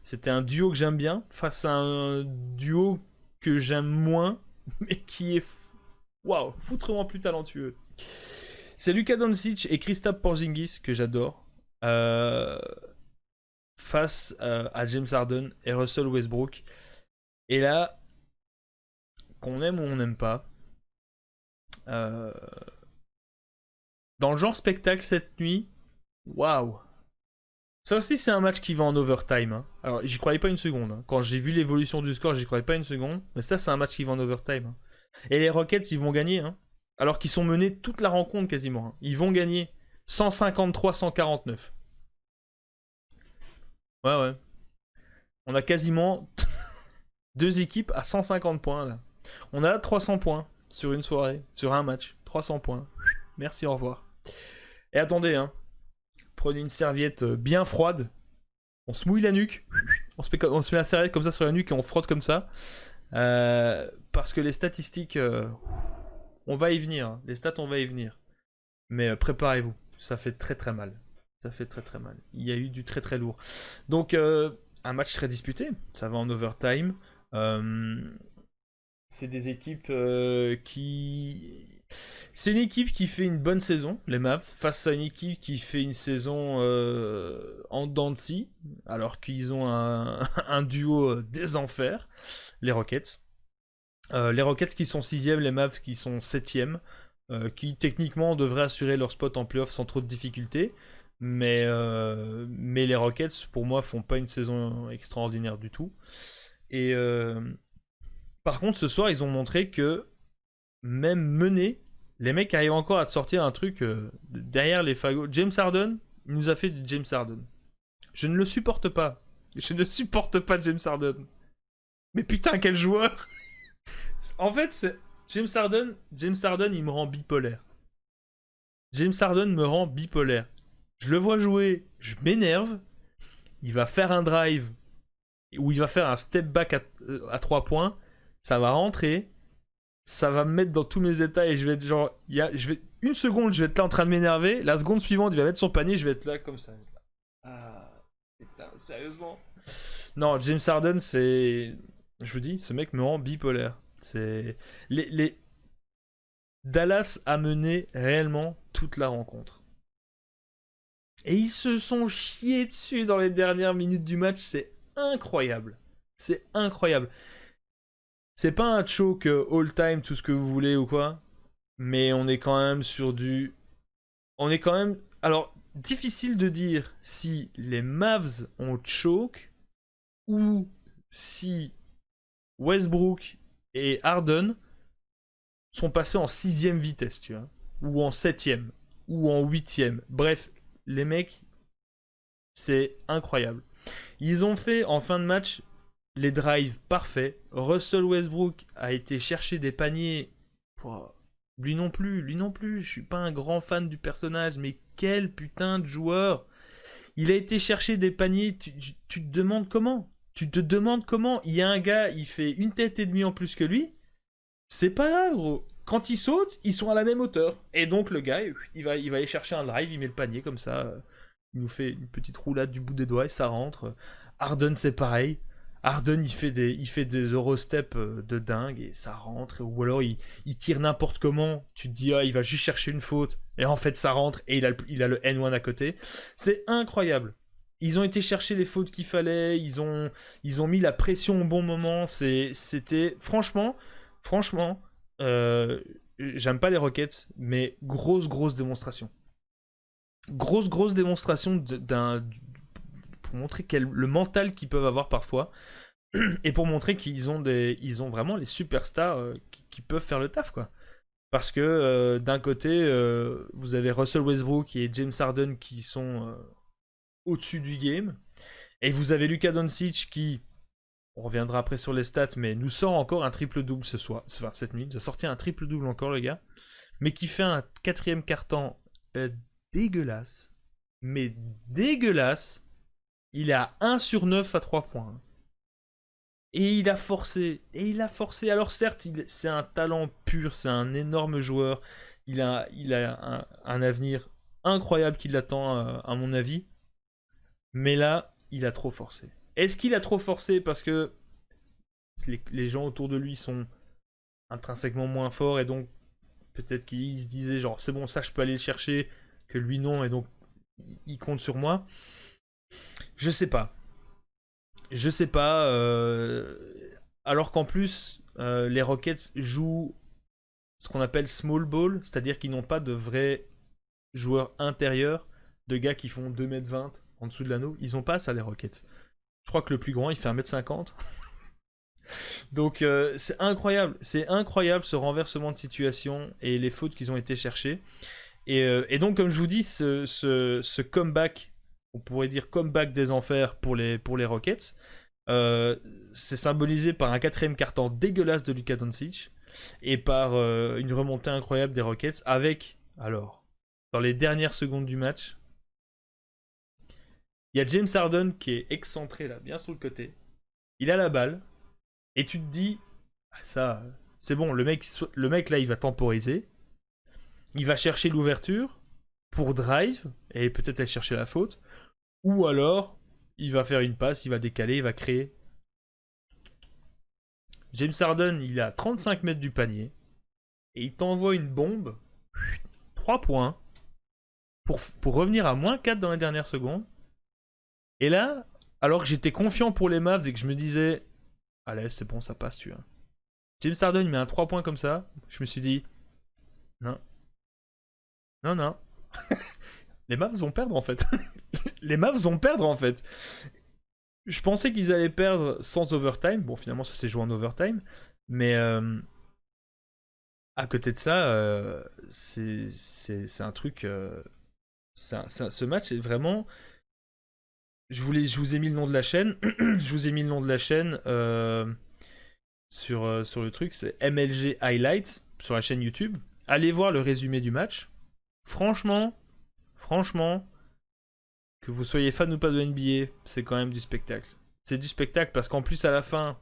C'était un duo que j'aime bien face à un duo que j'aime moins, mais qui est foutrement plus talentueux. C'est Luka Doncic et Kristaps Porzingis que j'adore face à James Harden et Russell Westbrook. Et là, qu'on aime ou on n'aime pas, dans le genre spectacle cette nuit, waouh! Ça aussi, c'est un match qui va en overtime. Hein. Alors, j'y croyais pas une seconde. Hein. Quand j'ai vu l'évolution du score, j'y croyais pas une seconde. Mais ça, c'est un match qui va en overtime. Hein. Et les Rockets, ils vont gagner. Hein. Alors qu'ils sont menés toute la rencontre quasiment. Hein. Ils vont gagner 153-149. Ouais. On a quasiment deux équipes à 150 points là. On a 300 points sur une soirée, sur un match. 300 points. Merci, au revoir. Et attendez, hein. Prenez une serviette bien froide. On se mouille la nuque. On se met la serviette comme ça sur la nuque et on frotte comme ça. Parce que les statistiques... on va y venir. Hein. Les stats, on va y venir. Mais préparez-vous. Ça fait très très mal. Ça fait très très mal. Il y a eu du très très lourd. Donc, un match très disputé. Ça va en overtime. C'est des équipes qui... C'est une équipe qui fait une bonne saison, les Mavs, face à une équipe qui fait une saison en dents de scie, alors qu'ils ont un duo des enfers, les Rockets. Les Rockets qui sont 6ème, les Mavs qui sont 7ème, qui techniquement devraient assurer leur spot en playoff sans trop de difficultés, mais les Rockets, pour moi, font pas une saison extraordinaire du tout. Et par contre, ce soir, ils ont montré que même menés, les mecs arrivent encore à te sortir un truc derrière les fagots. James Harden, il nous a fait du James Harden. Je ne le supporte pas. Je ne supporte pas James Harden. Mais putain, quel joueur. En fait, c'est James Harden, il me rend bipolaire. James Harden me rend bipolaire. Je le vois jouer, je m'énerve. Il va faire un drive où il va faire un step back à 3 points. Ça va rentrer. Ça va me mettre dans tous mes états et je vais être genre... une seconde, je vais être là en train de m'énerver. La seconde suivante, il va mettre son panier, je vais être là comme ça. Ah, putain, sérieusement. Non, James Harden, c'est... Je vous dis, ce mec me rend bipolaire. C'est... Dallas a mené réellement toute la rencontre. Et ils se sont chiés dessus dans les dernières minutes du match. C'est incroyable. C'est incroyable. C'est pas un choke all-time, tout ce que vous voulez ou quoi. Mais on est quand même sur du... On est quand même... Alors, difficile de dire si les Mavs ont choke ou si Westbrook et Harden sont passés en 6ème vitesse, tu vois. Ou en 7ème. Ou en 8ème. Bref, les mecs, c'est incroyable. Ils ont fait en fin de match les drives parfaits. Russell Westbrook a été chercher des paniers. Lui non plus. Je suis pas un grand fan du personnage, mais quel putain de joueur. Il a été chercher des paniers. Tu te demandes comment. Il y a un gars, il fait une tête et demie en plus que lui. C'est pas grave, gros. Quand ils sautent, ils sont à la même hauteur. Et donc le gars, il va aller chercher un drive, il met le panier comme ça. Il nous fait une petite roulade du bout des doigts et ça rentre. Harden, c'est pareil. Harden, il fait des Eurostep de dingue et ça rentre. Ou alors il tire n'importe comment. Tu te dis, il va juste chercher une faute. Et en fait, ça rentre et il a le N1 à côté. C'est incroyable. Ils ont été chercher les fautes qu'il fallait. Ils ont mis la pression au bon moment. C'était franchement, j'aime pas les Rockets, mais grosse démonstration. Grosse démonstration pour montrer le mental qu'ils peuvent avoir parfois et pour montrer qu'ils ont vraiment les superstars qui peuvent faire le taf, quoi. Parce que d'un côté, vous avez Russell Westbrook et James Harden qui sont au-dessus du game, et vous avez Luka Doncic qui, on reviendra après sur les stats, mais nous sort encore un triple-double cette nuit. Il a sorti un triple-double encore, le gars, mais qui fait un quatrième quart-temps dégueulasse. Mais dégueulasse. Il est à 1 sur 9 à 3 points. Et il a forcé. Alors certes, c'est un talent pur, c'est un énorme joueur. Il a un avenir incroyable qui l'attend, à mon avis. Mais là, il a trop forcé. Est-ce qu'il a trop forcé parce que les gens autour de lui sont intrinsèquement moins forts et donc peut-être qu'il se disait genre c'est bon, ça je peux aller le chercher, que lui non, et donc il compte sur moi. Je sais pas. Alors qu'en plus, les Rockets jouent ce qu'on appelle small ball, c'est-à-dire qu'ils n'ont pas de vrais joueurs intérieurs, de gars qui font 2m20 en dessous de l'anneau. Ils ont pas ça, les Rockets. Je crois que le plus grand, il fait 1m50. Donc c'est incroyable ce renversement de situation et les fautes qu'ils ont été chercher. Et donc, comme je vous dis, ce comeback, on pourrait dire comeback des enfers pour les Rockets, c'est symbolisé par un quatrième quart-temps dégueulasse de Luka Doncic et par une remontée incroyable des Rockets avec, alors, dans les dernières secondes du match, il y a James Harden qui est excentré là, bien sur le côté. Il a la balle et tu te dis, ça, c'est bon, le mec là, il va temporiser. Il va chercher l'ouverture pour drive et peut-être aller chercher la faute. Ou alors, il va faire une passe, il va décaler, il va créer. James Harden, il est à 35 mètres du panier. Et il t'envoie une bombe. 3 points. Pour revenir à moins 4 dans les dernières secondes. Et là, alors que j'étais confiant pour les Mavs et que je me disais, allez, c'est bon, ça passe, tu vois. James Harden, il met un 3 points comme ça. Je me suis dit, non. Les Mavs vont perdre en fait. Je pensais qu'ils allaient perdre sans overtime. Bon, finalement, ça s'est joué en overtime. Mais à côté de ça, c'est un truc. Ce match est vraiment. Je vous ai mis le nom de la chaîne. Sur le truc. C'est MLG Highlights sur la chaîne YouTube. Allez voir le résumé du match. Franchement, que vous soyez fan ou pas de NBA, c'est quand même du spectacle. C'est du spectacle parce qu'en plus à la fin,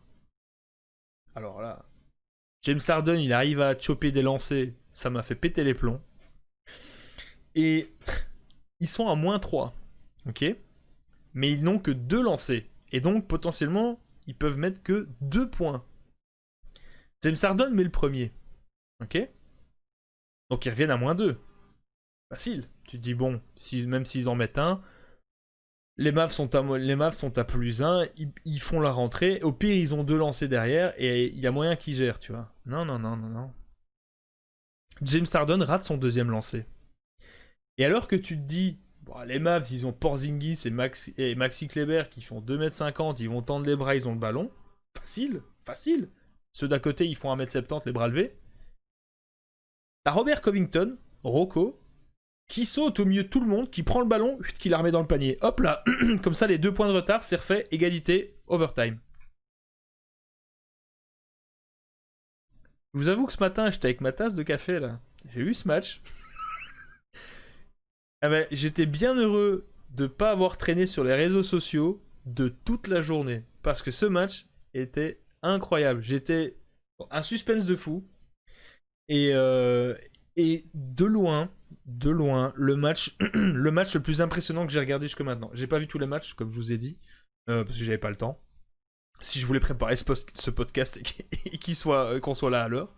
alors là, James Harden, il arrive à choper des lancers, ça m'a fait péter les plombs. Et ils sont à -3, ok ? Mais ils n'ont que 2 lancers. Et donc potentiellement, ils peuvent mettre que 2 points. James Harden met le premier, ok ? Donc ils reviennent à -2. Facile. Tu te dis, bon, même s'ils en mettent un, les Mavs sont à +1, ils font la rentrée. Au pire, ils ont 2 lancers derrière et il y a moyen qu'ils gèrent, tu vois. Non. James Harden rate son 2e lancer. Et alors que tu te dis, bon, les Mavs, ils ont Porzingis et Maxi Kleber qui font 2m50, ils vont tendre les bras, ils ont le ballon. Facile. Ceux d'à côté, ils font 1m70, les bras levés. T'as Robert Covington, Rocco, qui saute au milieu de tout le monde, qui prend le ballon, qui la remet dans le panier. Hop là, comme ça les 2 points de retard, c'est refait, égalité, overtime. Je vous avoue que ce matin, j'étais avec ma tasse de café là. J'ai vu ce match. Ah ben, j'étais bien heureux de pas avoir traîné sur les réseaux sociaux de toute la journée. Parce que ce match était incroyable. J'étais un suspense de fou. Et de loin, le match le plus impressionnant que j'ai regardé jusque maintenant. J'ai pas vu tous les matchs, comme je vous ai dit, parce que j'avais pas le temps. Si je voulais préparer ce podcast et qu'on soit là à l'heure.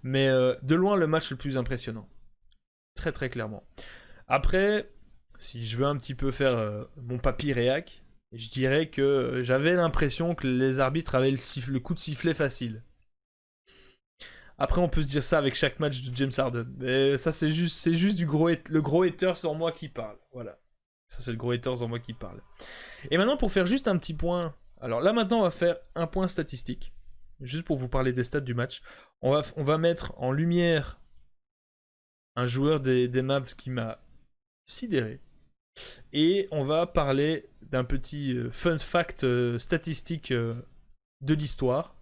Mais de loin, le match le plus impressionnant. Très très clairement. Après, si je veux un petit peu faire mon papy réac, je dirais que j'avais l'impression que les arbitres avaient le coup de sifflet facile. Après, on peut se dire ça avec chaque match de James Harden. Mais ça, c'est juste le gros haters en moi qui parle. Voilà. Ça, c'est le gros haters en moi qui parle. Et maintenant, pour faire juste un petit point. Alors là, maintenant, on va faire un point statistique. Juste pour vous parler des stats du match. On va mettre en lumière un joueur des Mavs qui m'a sidéré. Et on va parler d'un petit fun fact statistique de l'histoire.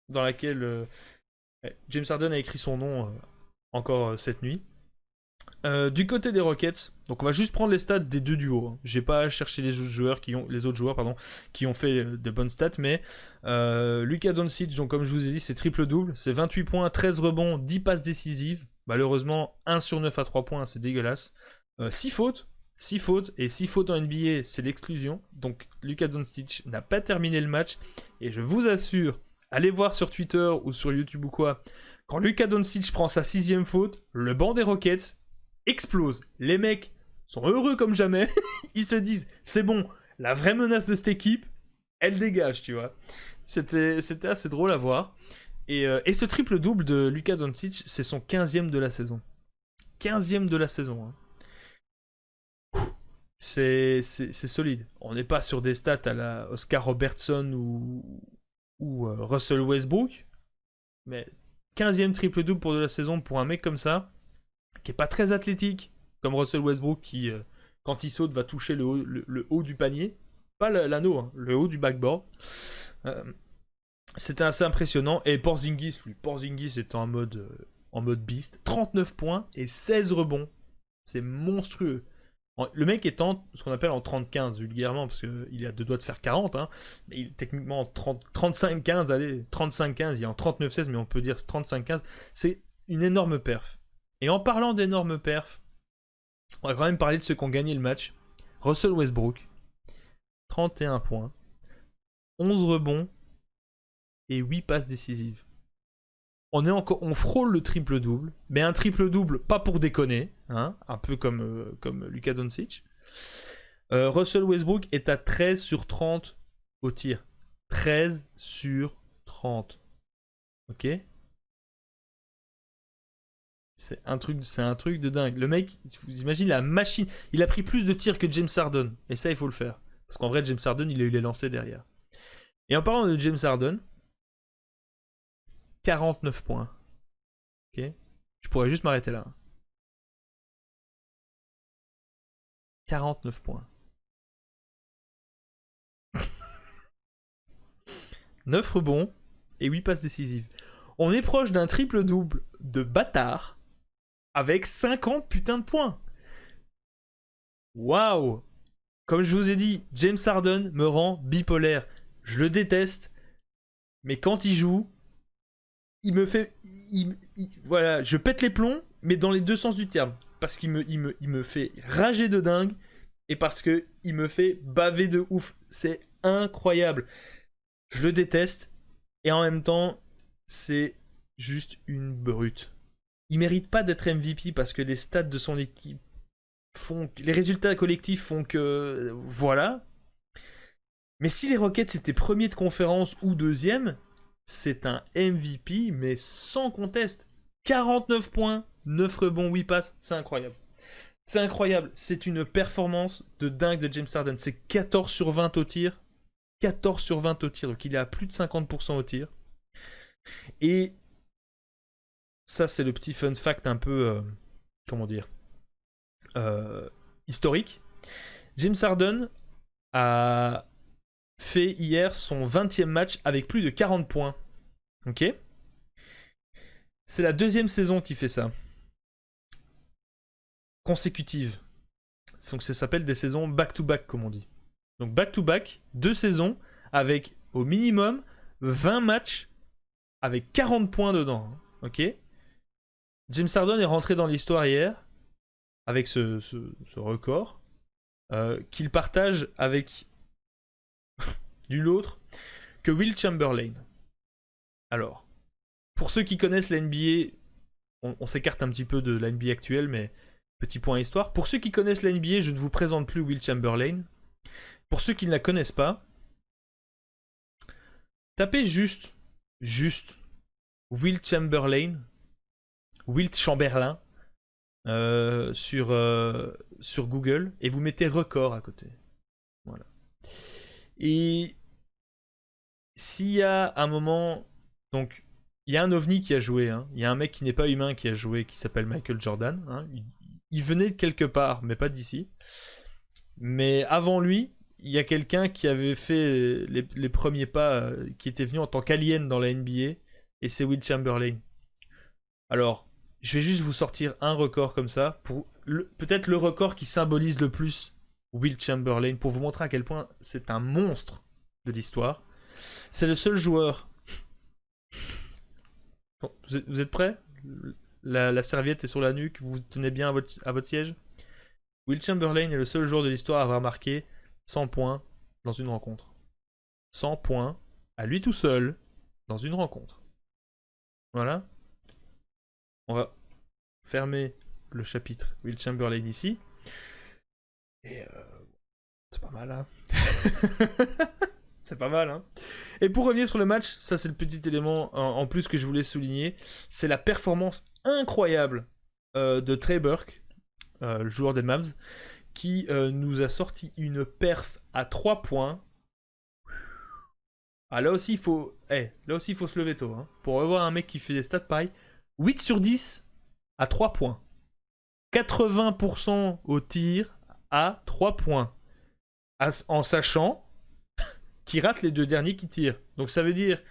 Dans laquelle... James Harden a écrit son nom encore cette nuit. Du côté des Rockets, donc on va juste prendre les stats des 2 duos. Hein. J'ai pas cherché les autres joueurs qui ont fait de bonnes stats, mais Luka Doncic, donc comme je vous ai dit, c'est triple-double, c'est 28 points, 13 rebonds, 10 passes décisives. Malheureusement, 1 sur 9 à 3 points, c'est dégueulasse. 6 fautes, et 6 fautes en NBA, c'est l'exclusion. Donc Luka Doncic n'a pas terminé le match, et je vous assure, allez voir sur Twitter ou sur YouTube ou quoi, quand Luka Doncic prend sa 6ème faute, le banc des Rockets explose. Les mecs sont heureux comme jamais. Ils se disent, c'est bon, la vraie menace de cette équipe, elle dégage, tu vois. C'était assez drôle à voir. Et ce triple-double de Luka Doncic, c'est son 15ème de la saison. 15ème de la saison. Hein. C'est solide. On n'est pas sur des stats à la Oscar Robertson ou Russell Westbrook, mais 15ème triple-double pour de la saison pour un mec comme ça, qui est pas très athlétique, comme Russell Westbrook qui, quand il saute, va toucher le haut du panier, pas l'anneau, hein, le haut du backboard. C'était assez impressionnant. Et Porzingis est en mode beast, 39 points et 16 rebonds, c'est monstrueux. Le mec est ce qu'on appelle en 30-15 vulgairement, parce qu'il est à 2 doigts de faire 40, hein, mais il est techniquement en 35-15, allez, 35-15, il est en 39-16, mais on peut dire 35-15, c'est une énorme perf. Et en parlant d'énormes perfs, on va quand même parler de ceux qui ont gagné le match. Russell Westbrook, 31 points, 11 rebonds et 8 passes décisives. On frôle le triple-double, mais un triple-double pas pour déconner, hein, un peu comme Luka Doncic. Russell Westbrook est à 13 sur 30 au tir. 13 sur 30. Ok ? C'est un truc de dingue. Le mec, vous imaginez la machine. Il a pris plus de tirs que James Harden. Et ça, il faut le faire. Parce qu'en vrai, James Harden, il a eu les lancers derrière. Et en parlant de James Harden, 49 points. Ok ? Je pourrais juste m'arrêter là. 49 points. 9 rebonds et 8 passes décisives. On est proche d'un triple-double de bâtard avec 50 putains de points. Waouh! Comme je vous ai dit, James Harden me rend bipolaire. Je le déteste, mais quand il joue, il me fait... voilà, je pète les plombs, mais dans les deux sens du terme. Parce qu'il me fait rager de dingue, et parce qu'il me fait baver de ouf. C'est incroyable. Je le déteste, et en même temps, c'est juste une brute. Il mérite pas d'être MVP parce que les stats de son équipe font... Les résultats collectifs font que... Voilà. Mais si les Rockets étaient premiers de conférence ou deuxième, c'est un MVP, mais sans conteste. 49 points, 9 rebonds, 8 passes, c'est incroyable. C'est incroyable. C'est une performance de dingue de James Harden. C'est 14 sur 20 au tir. 14 sur 20 au tir, donc il est à plus de 50% au tir. Et ça, c'est le petit fun fact un peu... comment dire historique. James Harden a fait hier son 20e match avec plus de 40 points. Ok ? C'est la 2e saison qu'il fait ça. Consécutive. Donc ça s'appelle des saisons back-to-back, comme on dit. Donc back-to-back, 2 saisons avec au minimum 20 matchs avec 40 points dedans. Ok ? James Harden est rentré dans l'histoire hier avec ce record qu'il partage avec nul autre que Will Chamberlain. Alors, pour ceux qui connaissent la NBA, on s'écarte un petit peu de la NBA actuelle, mais petit point histoire. Pour ceux qui connaissent la NBA, je ne vous présente plus Will Chamberlain. Pour ceux qui ne la connaissent pas, tapez juste Will Chamberlain, sur Google et vous mettez record à côté. Voilà. Et s'il y a un moment, donc il y a un ovni qui a joué, hein. Il y a un mec qui n'est pas humain qui a joué, qui s'appelle Michael Jordan. Hein. Il venait de quelque part, mais pas d'ici. Mais avant lui, il y a quelqu'un qui avait fait les premiers pas, qui était venu en tant qu'alien dans la NBA, et c'est Will Chamberlain. Alors, je vais juste vous sortir un record comme ça, pour peut-être le record qui symbolise le plus Will Chamberlain, pour vous montrer à quel point c'est un monstre de l'histoire. C'est le seul joueur... Vous êtes prêts ? La serviette est sur la nuque, vous tenez bien à votre siège. Will Chamberlain est le seul joueur de l'histoire à avoir marqué 100 points dans une rencontre. 100 points à lui tout seul dans une rencontre. Voilà. On va fermer le chapitre Will Chamberlain ici. Et c'est pas mal, hein. C'est pas mal, hein. Et pour revenir sur le match, ça c'est le petit élément en plus que je voulais souligner, c'est la performance incroyable de Trey Burke, le joueur des Mavs, qui nous a sorti une perf à 3 points. Ah, là aussi il faut se lever tôt, hein, pour revoir un mec qui fait des stats pareils. 8 sur 10 à 3 points. 80% au tir à 3 points. En sachant qu'il rate les 2 derniers qui tirent. Donc ça veut dire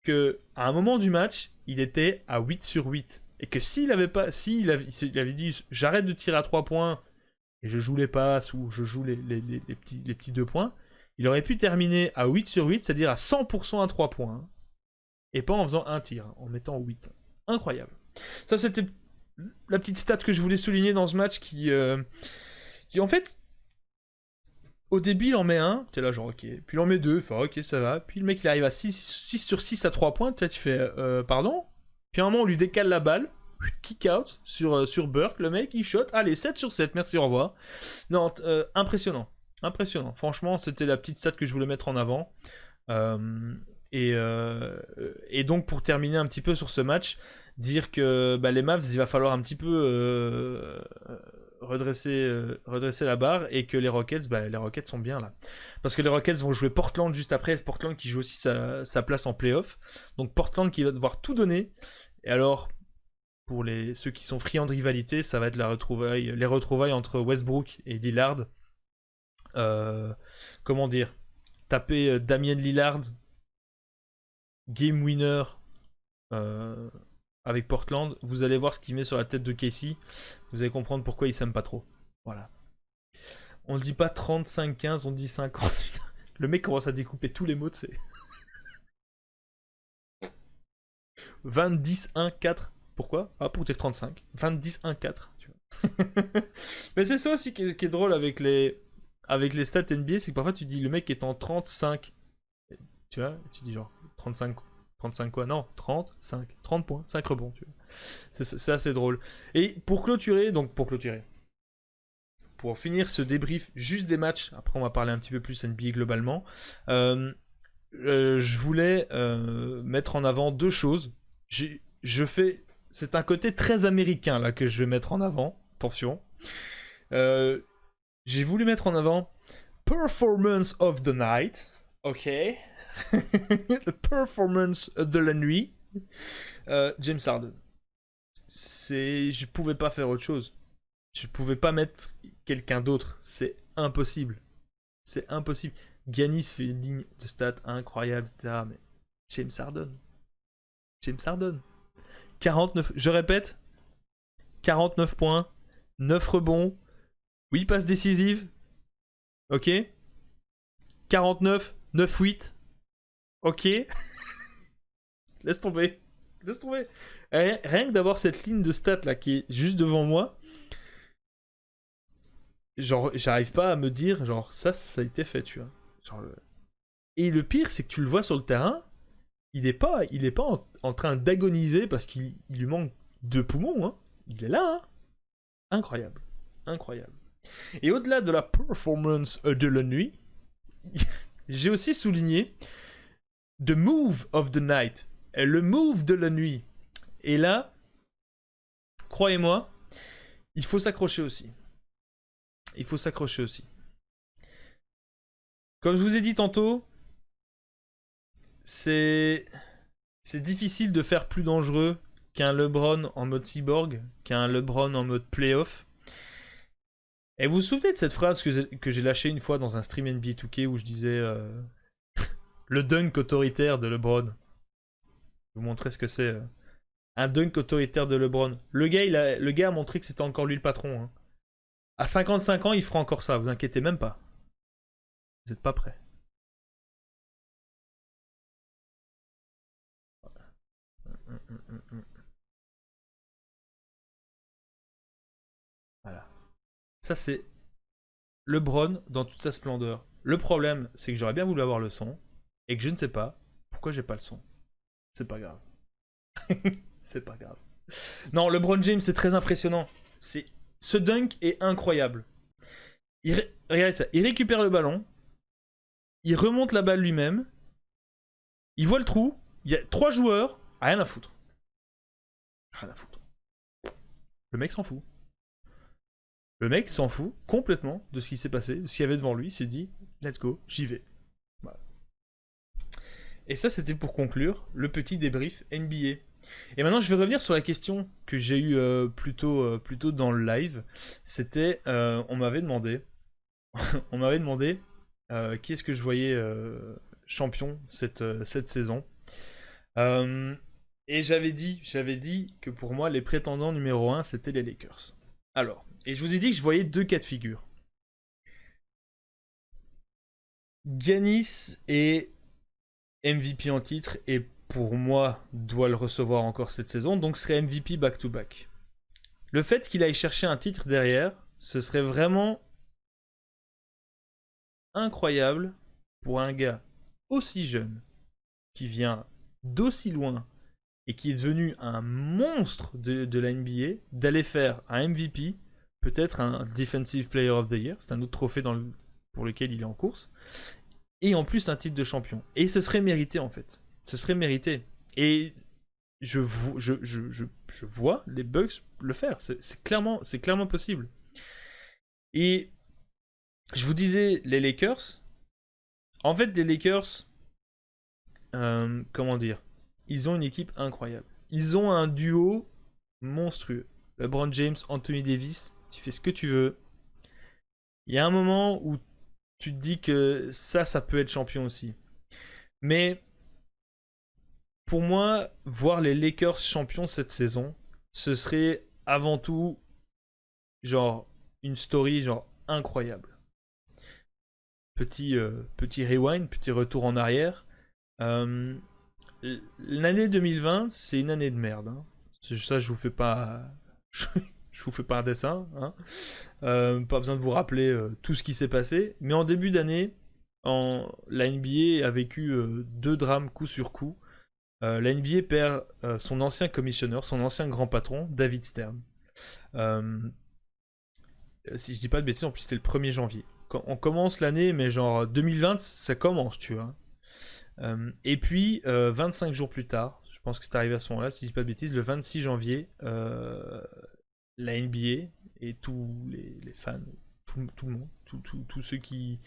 que à un moment du match, il était à 8 sur 8. Et que s'il avait dit j'arrête de tirer à 3 points et je joue les passes ou je joue les petits 2 points, il aurait pu terminer à 8 sur 8, c'est-à-dire à 100% à 3 points. Hein, et pas en faisant un tir, en mettant 8. Incroyable. Ça, c'était la petite stat que je voulais souligner dans ce match qui en fait, au début, il en met un, t'es là genre ok. Puis il en met 2, fait ok, ça va. Puis le mec, il arrive à 6 sur 6 à 3 points, tu fais pardon. Puis à un moment, on lui décale la balle, kick out sur Burke, le mec, il shot, allez, 7 sur 7, merci, au revoir. Non, impressionnant. Franchement, c'était la petite stat que je voulais mettre en avant. Et donc, pour terminer un petit peu sur ce match, dire que les Mavs, il va falloir un petit peu redresser la barre, et que les Rockets sont bien là. Parce que les Rockets vont jouer Portland juste après, Portland qui joue aussi sa place en playoff. Donc Portland qui va devoir tout donner. Et alors, pour ceux qui sont friands de rivalité, ça va être les retrouvailles entre Westbrook et Lillard. Comment dire, taper Damian Lillard game winner avec Portland, vous allez voir ce qu'il met sur la tête de Casey, vous allez comprendre pourquoi il s'aime pas trop. Voilà. On ne dit pas 35-15, on dit 50. Le mec commence à découper tous les mots, tu sais. 20-10-1-4. Pourquoi ? Ah, pour dire 35. 20-10-1-4. Tu vois. Mais c'est ça aussi qui est drôle avec les stats NBA, c'est que parfois tu dis le mec est en 35. Tu vois, tu dis genre 35 quoi ? Non, 30 points, 5 rebonds, tu vois. C'est assez drôle. Et pour finir ce débrief juste des matchs, après on va parler un petit peu plus NBA globalement, je voulais mettre en avant 2 choses. C'est un côté très américain là que je vais mettre en avant, attention. J'ai voulu mettre en avant Performance of the Night, ok. The performance de la nuit, James Harden. Je pouvais pas faire autre chose. Je pouvais pas mettre quelqu'un d'autre. C'est impossible. C'est impossible. Giannis fait une ligne de stats incroyable, etc. Mais James Harden. James Harden. 49, je répète, 49 points, 9 rebonds, 8 passes décisives. Ok. 49, 9-8. Ok. Laisse tomber. Laisse tomber. Rien que d'avoir cette ligne de stats là qui est juste devant moi, genre, j'arrive pas à me dire, genre, ça a été fait, tu vois. Genre, et le pire, c'est que tu le vois sur le terrain, il est pas en train d'agoniser parce qu'il lui manque 2 poumons, hein. Il est là, hein. Incroyable. Incroyable. Et au-delà de la performance de la nuit, j'ai aussi souligné The Move of the Night. Le move de la nuit. Et là, croyez-moi, il faut s'accrocher aussi. Il faut s'accrocher aussi. Comme je vous ai dit tantôt, c'est difficile de faire plus dangereux qu'un LeBron en mode cyborg, qu'un LeBron en mode playoff. Et vous vous souvenez de cette phrase que j'ai lâchée une fois dans un stream NBA 2K où je disais le dunk autoritaire de LeBron. Je vais vous montrer ce que c'est. Un dunk autoritaire de LeBron. Le gars a montré que c'était encore lui le patron. Hein. À 55 ans, il fera encore ça, vous inquiétez même pas. Vous n'êtes pas prêts. Voilà. Ça, c'est LeBron dans toute sa splendeur. Le problème, c'est que j'aurais bien voulu avoir le son et que je ne sais pas pourquoi j'ai pas le son. C'est pas grave. C'est pas grave. Non, LeBron James, c'est très impressionnant. Ce dunk est incroyable. Regardez ça. Il récupère le ballon. Il remonte la balle lui-même. Il voit le trou. Il y a 3 joueurs. Rien à foutre. Rien à foutre. Le mec s'en fout. Le mec s'en fout complètement de ce qui s'est passé, de ce qu'il y avait devant lui. Il s'est dit, let's go, j'y vais. Voilà. Et ça, c'était pour conclure le petit débrief NBA. Et maintenant, je vais revenir sur la question que j'ai eue plus tôt dans le live. C'était, on m'avait demandé qui est-ce que je voyais champion cette saison. Et j'avais dit que pour moi, les prétendants numéro 1, c'était les Lakers. Alors, et je vous ai dit que je voyais 2 cas de figure. Giannis est MVP en titre et pour moi doit le recevoir encore cette saison, donc serait MVP back-to-back. Le fait qu'il aille chercher un titre derrière, ce serait vraiment incroyable pour un gars aussi jeune, qui vient d'aussi loin et qui est devenu un monstre de la NBA, d'aller faire un MVP, peut-être un Defensive Player of the Year, c'est un autre trophée pour lequel il est en course, et en plus un titre de champion. Et ce serait mérité en fait. Ce serait mérité. Et je vois les Bucks le faire. C'est clairement possible. Et je vous disais, les Lakers, en fait, les Lakers, comment dire, ils ont une équipe incroyable. Ils ont un duo monstrueux. LeBron James, Anthony Davis, tu fais ce que tu veux. Il y a un moment où tu te dis que ça peut être champion aussi. Mais pour moi, voir les Lakers champions cette saison, ce serait avant tout genre une story genre incroyable. Petit rewind, petit retour en arrière. L'année 2020, c'est une année de merde. Hein. Ça, je vous fais pas... je vous fais pas un dessin. Hein. Pas besoin de vous rappeler tout ce qui s'est passé. Mais en début d'année, la NBA a vécu 2 drames coup sur coup. La NBA perd son ancien commissionneur, son ancien grand patron, David Stern. Si je dis pas de bêtises, en plus c'était le 1er janvier. Quand on commence l'année, mais genre 2020, ça commence, tu vois. Et puis, 25 jours plus tard, je pense que c'est arrivé à ce moment-là, si je dis pas de bêtises, le 26 janvier, la NBA et tous les fans, tout le monde, tous ceux qui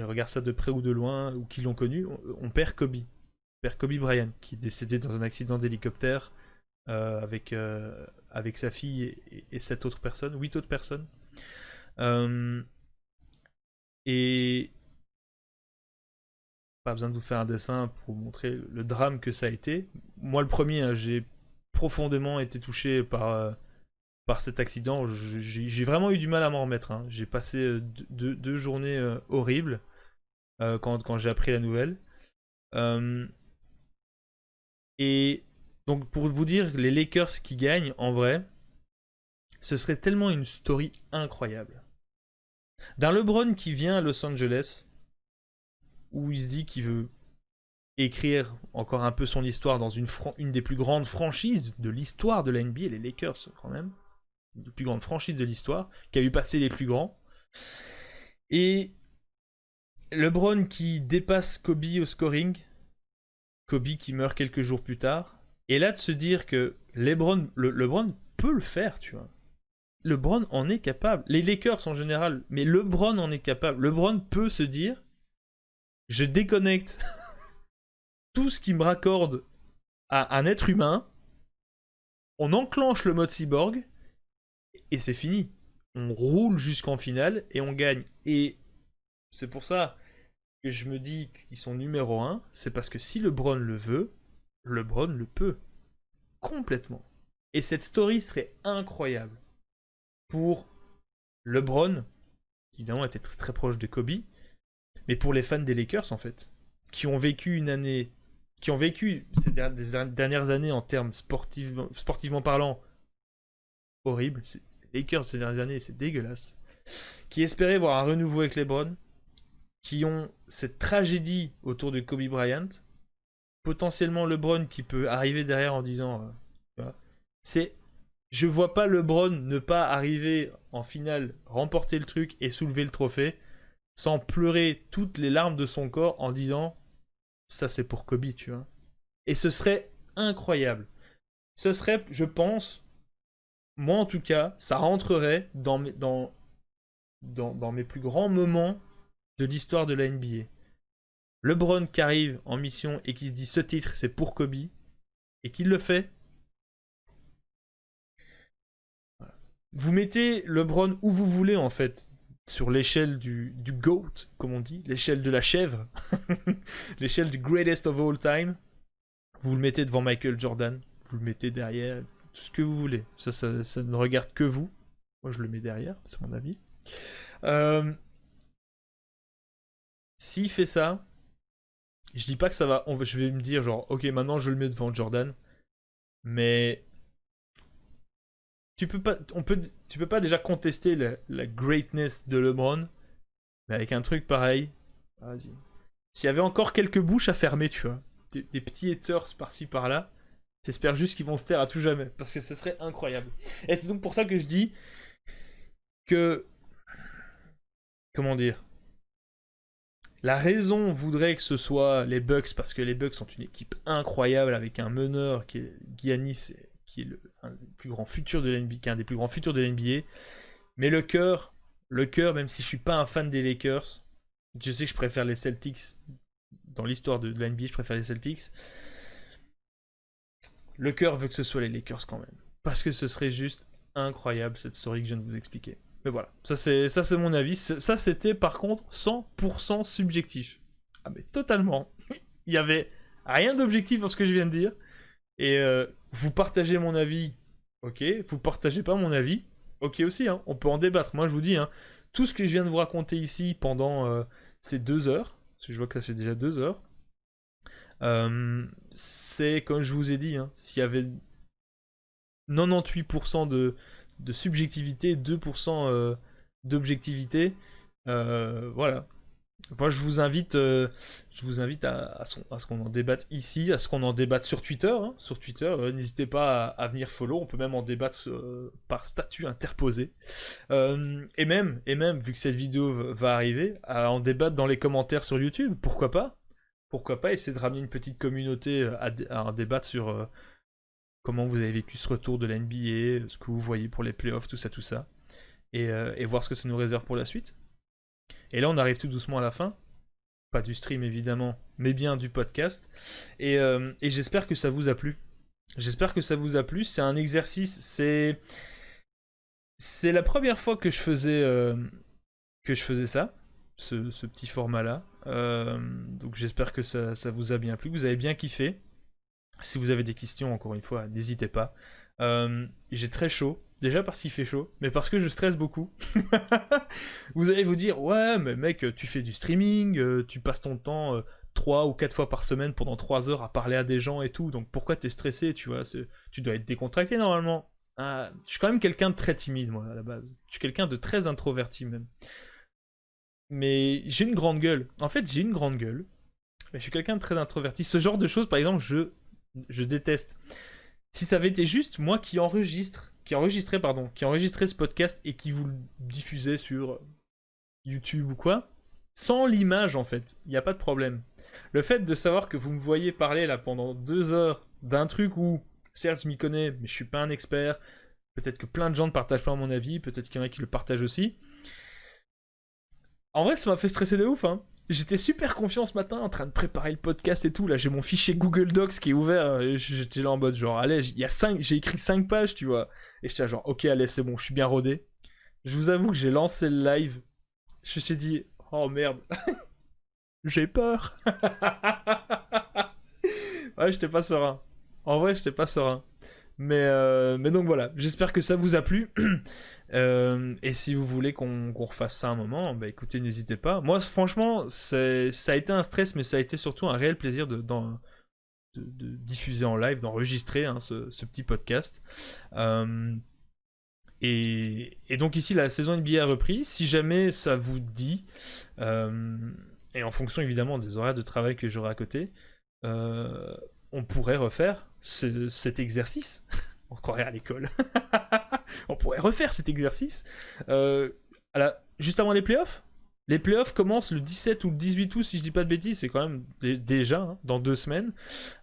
regardent ça de près ou de loin, ou qui l'ont connu, on perd Kobe. On perd Kobe Bryant, qui est décédé dans un accident d'hélicoptère avec avec sa fille et 7 autres personnes, 8 autres personnes. Et pas besoin de vous faire un dessin pour vous montrer le drame que ça a été. Moi, le premier, hein, j'ai profondément été touché par cet accident. J'ai vraiment eu du mal à m'en remettre. Hein. J'ai passé 2 journées horribles quand j'ai appris la nouvelle. Et donc, pour vous dire, les Lakers qui gagnent, en vrai, ce serait tellement une story incroyable. D'un LeBron qui vient à Los Angeles, où il se dit qu'il veut écrire encore un peu son histoire dans une des plus grandes franchises de l'histoire de la NBA, les Lakers quand même, une des plus grandes franchises de l'histoire, qui a vu passer les plus grands. Et LeBron qui dépasse Kobe au scoring, Kobe qui meurt quelques jours plus tard, et là de se dire que LeBron peut le faire, tu vois. LeBron en est capable. Les Lakers en général, mais LeBron en est capable. LeBron peut se dire, je déconnecte tout ce qui me raccorde à un être humain, on enclenche le mode cyborg, et c'est fini. On roule jusqu'en finale, et on gagne. Et c'est pour ça que je me dis qu'ils sont numéro 1, c'est parce que si LeBron le veut, LeBron le peut. Complètement. Et cette story serait incroyable. Pour LeBron, qui évidemment était très, très proche de Kobe, mais pour les fans des Lakers en fait, qui ont vécu une année, qui ont vécu ces dernières années en termes sportivement parlant, horrible. Les Lakers ces dernières années, c'est dégueulasse. Qui espéraient voir un renouveau avec LeBron, qui ont cette tragédie autour de Kobe Bryant, potentiellement LeBron qui peut arriver derrière en disant, je vois pas LeBron ne pas arriver en finale, remporter le truc et soulever le trophée sans pleurer toutes les larmes de son corps en disant ça c'est pour Kobe, tu vois. Et ce serait incroyable. Ce serait, je pense, moi en tout cas, ça rentrerait dans mes plus grands moments de l'histoire de la NBA. LeBron qui arrive en mission et qui se dit ce titre c'est pour Kobe et qu'il le fait. Vous mettez LeBron où vous voulez en fait, sur l'échelle du GOAT, comme on dit, l'échelle de la chèvre, l'échelle du greatest of all time. Vous le mettez devant Michael Jordan, vous le mettez derrière, tout ce que vous voulez. Ça ne regarde que vous. Moi je le mets derrière, c'est mon avis. S'il fait ça, je dis pas que ça va, je vais me dire genre ok maintenant je le mets devant Jordan, mais tu peux pas déjà contester la greatness de LeBron, mais avec un truc pareil, vas-y. S'il y avait encore quelques bouches à fermer, tu vois, des petits haters par-ci par-là, j'espère juste qu'ils vont se taire à tout jamais, parce que ce serait incroyable. Et c'est donc pour ça que je dis que, comment dire, la raison voudrait que ce soit les Bucks, parce que les Bucks sont une équipe incroyable avec un meneur qui est Giannis, qui est un des plus grands futurs de l'NBA, qui est un des plus grands futurs de l'NBA. Mais le cœur, même si je suis pas un fan des Lakers, je sais que je préfère les Celtics. Dans l'histoire de l'NBA, je préfère les Celtics. Le cœur veut que ce soit les Lakers quand même. Parce que ce serait juste incroyable cette story que je viens de vous expliquer. Mais voilà, ça c'est mon avis. Ça c'était par contre 100% subjectif. Ah mais totalement. Il y avait rien d'objectif dans ce que je viens de dire. Et vous partagez mon avis, ok. Vous partagez pas mon avis, ok aussi. Hein. On peut en débattre. Moi je vous dis, hein, tout ce que je viens de vous raconter ici pendant ces 2 heures, parce que je vois que ça fait déjà 2 heures, c'est comme je vous ai dit, hein, s'il y avait 98% de subjectivité, 2% d'objectivité, voilà. Moi, je vous invite à ce qu'on en débatte ici, à ce qu'on en débatte sur Twitter. Hein. Sur Twitter, n'hésitez pas à venir follow. On peut même en débattre par statut interposé. Et même, vu que cette vidéo va arriver, à en débattre dans les commentaires sur YouTube. Pourquoi pas essayer de ramener une petite communauté à en débattre sur comment vous avez vécu ce retour de la NBA, ce que vous voyez pour les playoffs, tout ça. Et voir ce que ça nous réserve pour la suite. Et là, on arrive tout doucement à la fin. Pas du stream, évidemment, mais bien du podcast. Et j'espère que ça vous a plu. J'espère que ça vous a plu. C'est un exercice, c'est la première fois que je faisais ça, ce petit format-là. Donc j'espère que ça vous a bien plu, que vous avez bien kiffé. Si vous avez des questions, encore une fois, n'hésitez pas. J'ai très chaud. Déjà parce qu'il fait chaud, mais parce que je stresse beaucoup. Vous allez vous dire, ouais, mais mec, tu fais du streaming, tu passes ton temps 3 ou 4 fois par semaine pendant 3 heures à parler à des gens et tout, donc pourquoi t'es stressé, tu vois, tu dois être décontracté normalement. Je suis quand même quelqu'un de très timide, moi, à la base. Je suis quelqu'un de très introverti, même. Mais j'ai une grande gueule. En fait, j'ai une grande gueule. Mais je suis quelqu'un de très introverti. Ce genre de choses, par exemple, je déteste. Si ça avait été juste moi qui enregistrais ce podcast et qui vous le diffusait sur YouTube ou quoi, sans l'image en fait, il n'y a pas de problème. Le fait de savoir que vous me voyez parler là pendant 2 heures d'un truc où, certes je m'y connais, mais je suis pas un expert, peut-être que plein de gens ne partagent pas mon avis, peut-être qu'il y en a qui le partagent aussi. En vrai, ça m'a fait stresser de ouf, hein. J'étais super confiant ce matin en train de préparer le podcast et tout. Là, j'ai mon fichier Google Docs qui est ouvert. Et j'étais là en mode genre, allez, j'ai écrit 5 pages, tu vois. Et j'étais là genre, ok, allez, c'est bon, je suis bien rodé. Je vous avoue que j'ai lancé le live. Je me suis dit, oh merde, j'ai peur. Ouais, j'étais pas serein. En vrai, j'étais pas serein. Mais donc voilà, j'espère que ça vous a plu. Et si vous voulez qu'on refasse ça un moment, bah écoutez, n'hésitez pas. Moi, franchement, ça a été un stress, mais ça a été surtout un réel plaisir de diffuser en live, d'enregistrer ce petit podcast. Et donc ici, la saison NBA a repris. Si jamais ça vous dit, et en fonction évidemment des horaires de travail que j'aurai à côté, on pourrait refaire cet exercice. On croirait à l'école. On pourrait refaire cet exercice. Juste avant les playoffs. Les playoffs commencent le 17 ou le 18 août, si je dis pas de bêtises. C'est quand même déjà, hein, dans 2 semaines.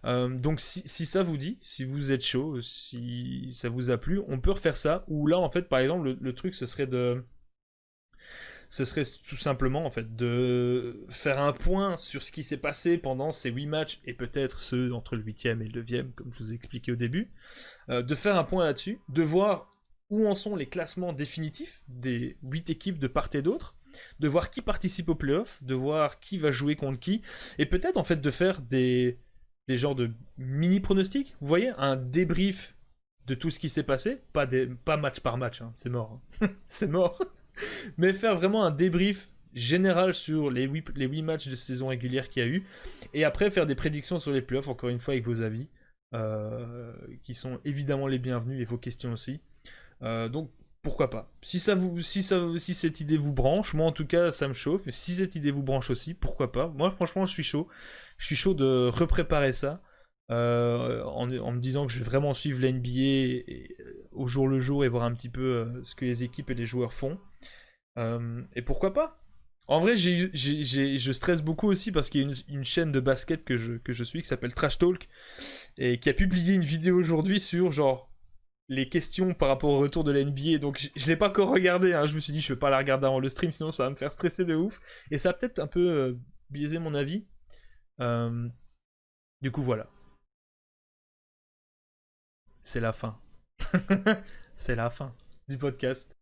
Donc si ça vous dit, si vous êtes chaud, si ça vous a plu, on peut refaire ça. Ou là, en fait, par exemple, le truc, ce serait tout simplement en fait de faire un point sur ce qui s'est passé pendant ces 8 matchs et peut-être ceux entre le 8e et le 9e comme je vous ai expliqué au début, de faire un point là-dessus, de voir où en sont les classements définitifs des 8 équipes de part et d'autre, de voir qui participe aux playoffs, de voir qui va jouer contre qui, et peut-être en fait de faire des genres de mini pronostics, vous voyez, un débrief de tout ce qui s'est passé, pas match par match, hein, c'est mort, hein. C'est mort. Mais faire vraiment un débrief général sur les 8 matchs de saison régulière qu'il y a eu, et après faire des prédictions sur les playoffs, encore une fois avec vos avis, qui sont évidemment les bienvenus, et vos questions aussi. Donc pourquoi pas. Si cette idée vous branche, moi en tout cas ça me chauffe, et si cette idée vous branche aussi, pourquoi pas. Moi franchement je suis chaud de repréparer ça, en me disant que je vais vraiment suivre la NBA au jour le jour et voir un petit peu ce que les équipes et les joueurs font. Et pourquoi pas. En vrai, je stresse beaucoup aussi parce qu'il y a une chaîne de basket que je suis qui s'appelle Trash Talk et qui a publié une vidéo aujourd'hui sur genre les questions par rapport au retour de la NBA. Donc je l'ai pas encore regardé, hein. Je me suis dit je vais pas la regarder avant le stream sinon ça va me faire stresser de ouf et ça a peut-être un peu biaisé mon avis. Du coup voilà. C'est la fin. C'est la fin du podcast.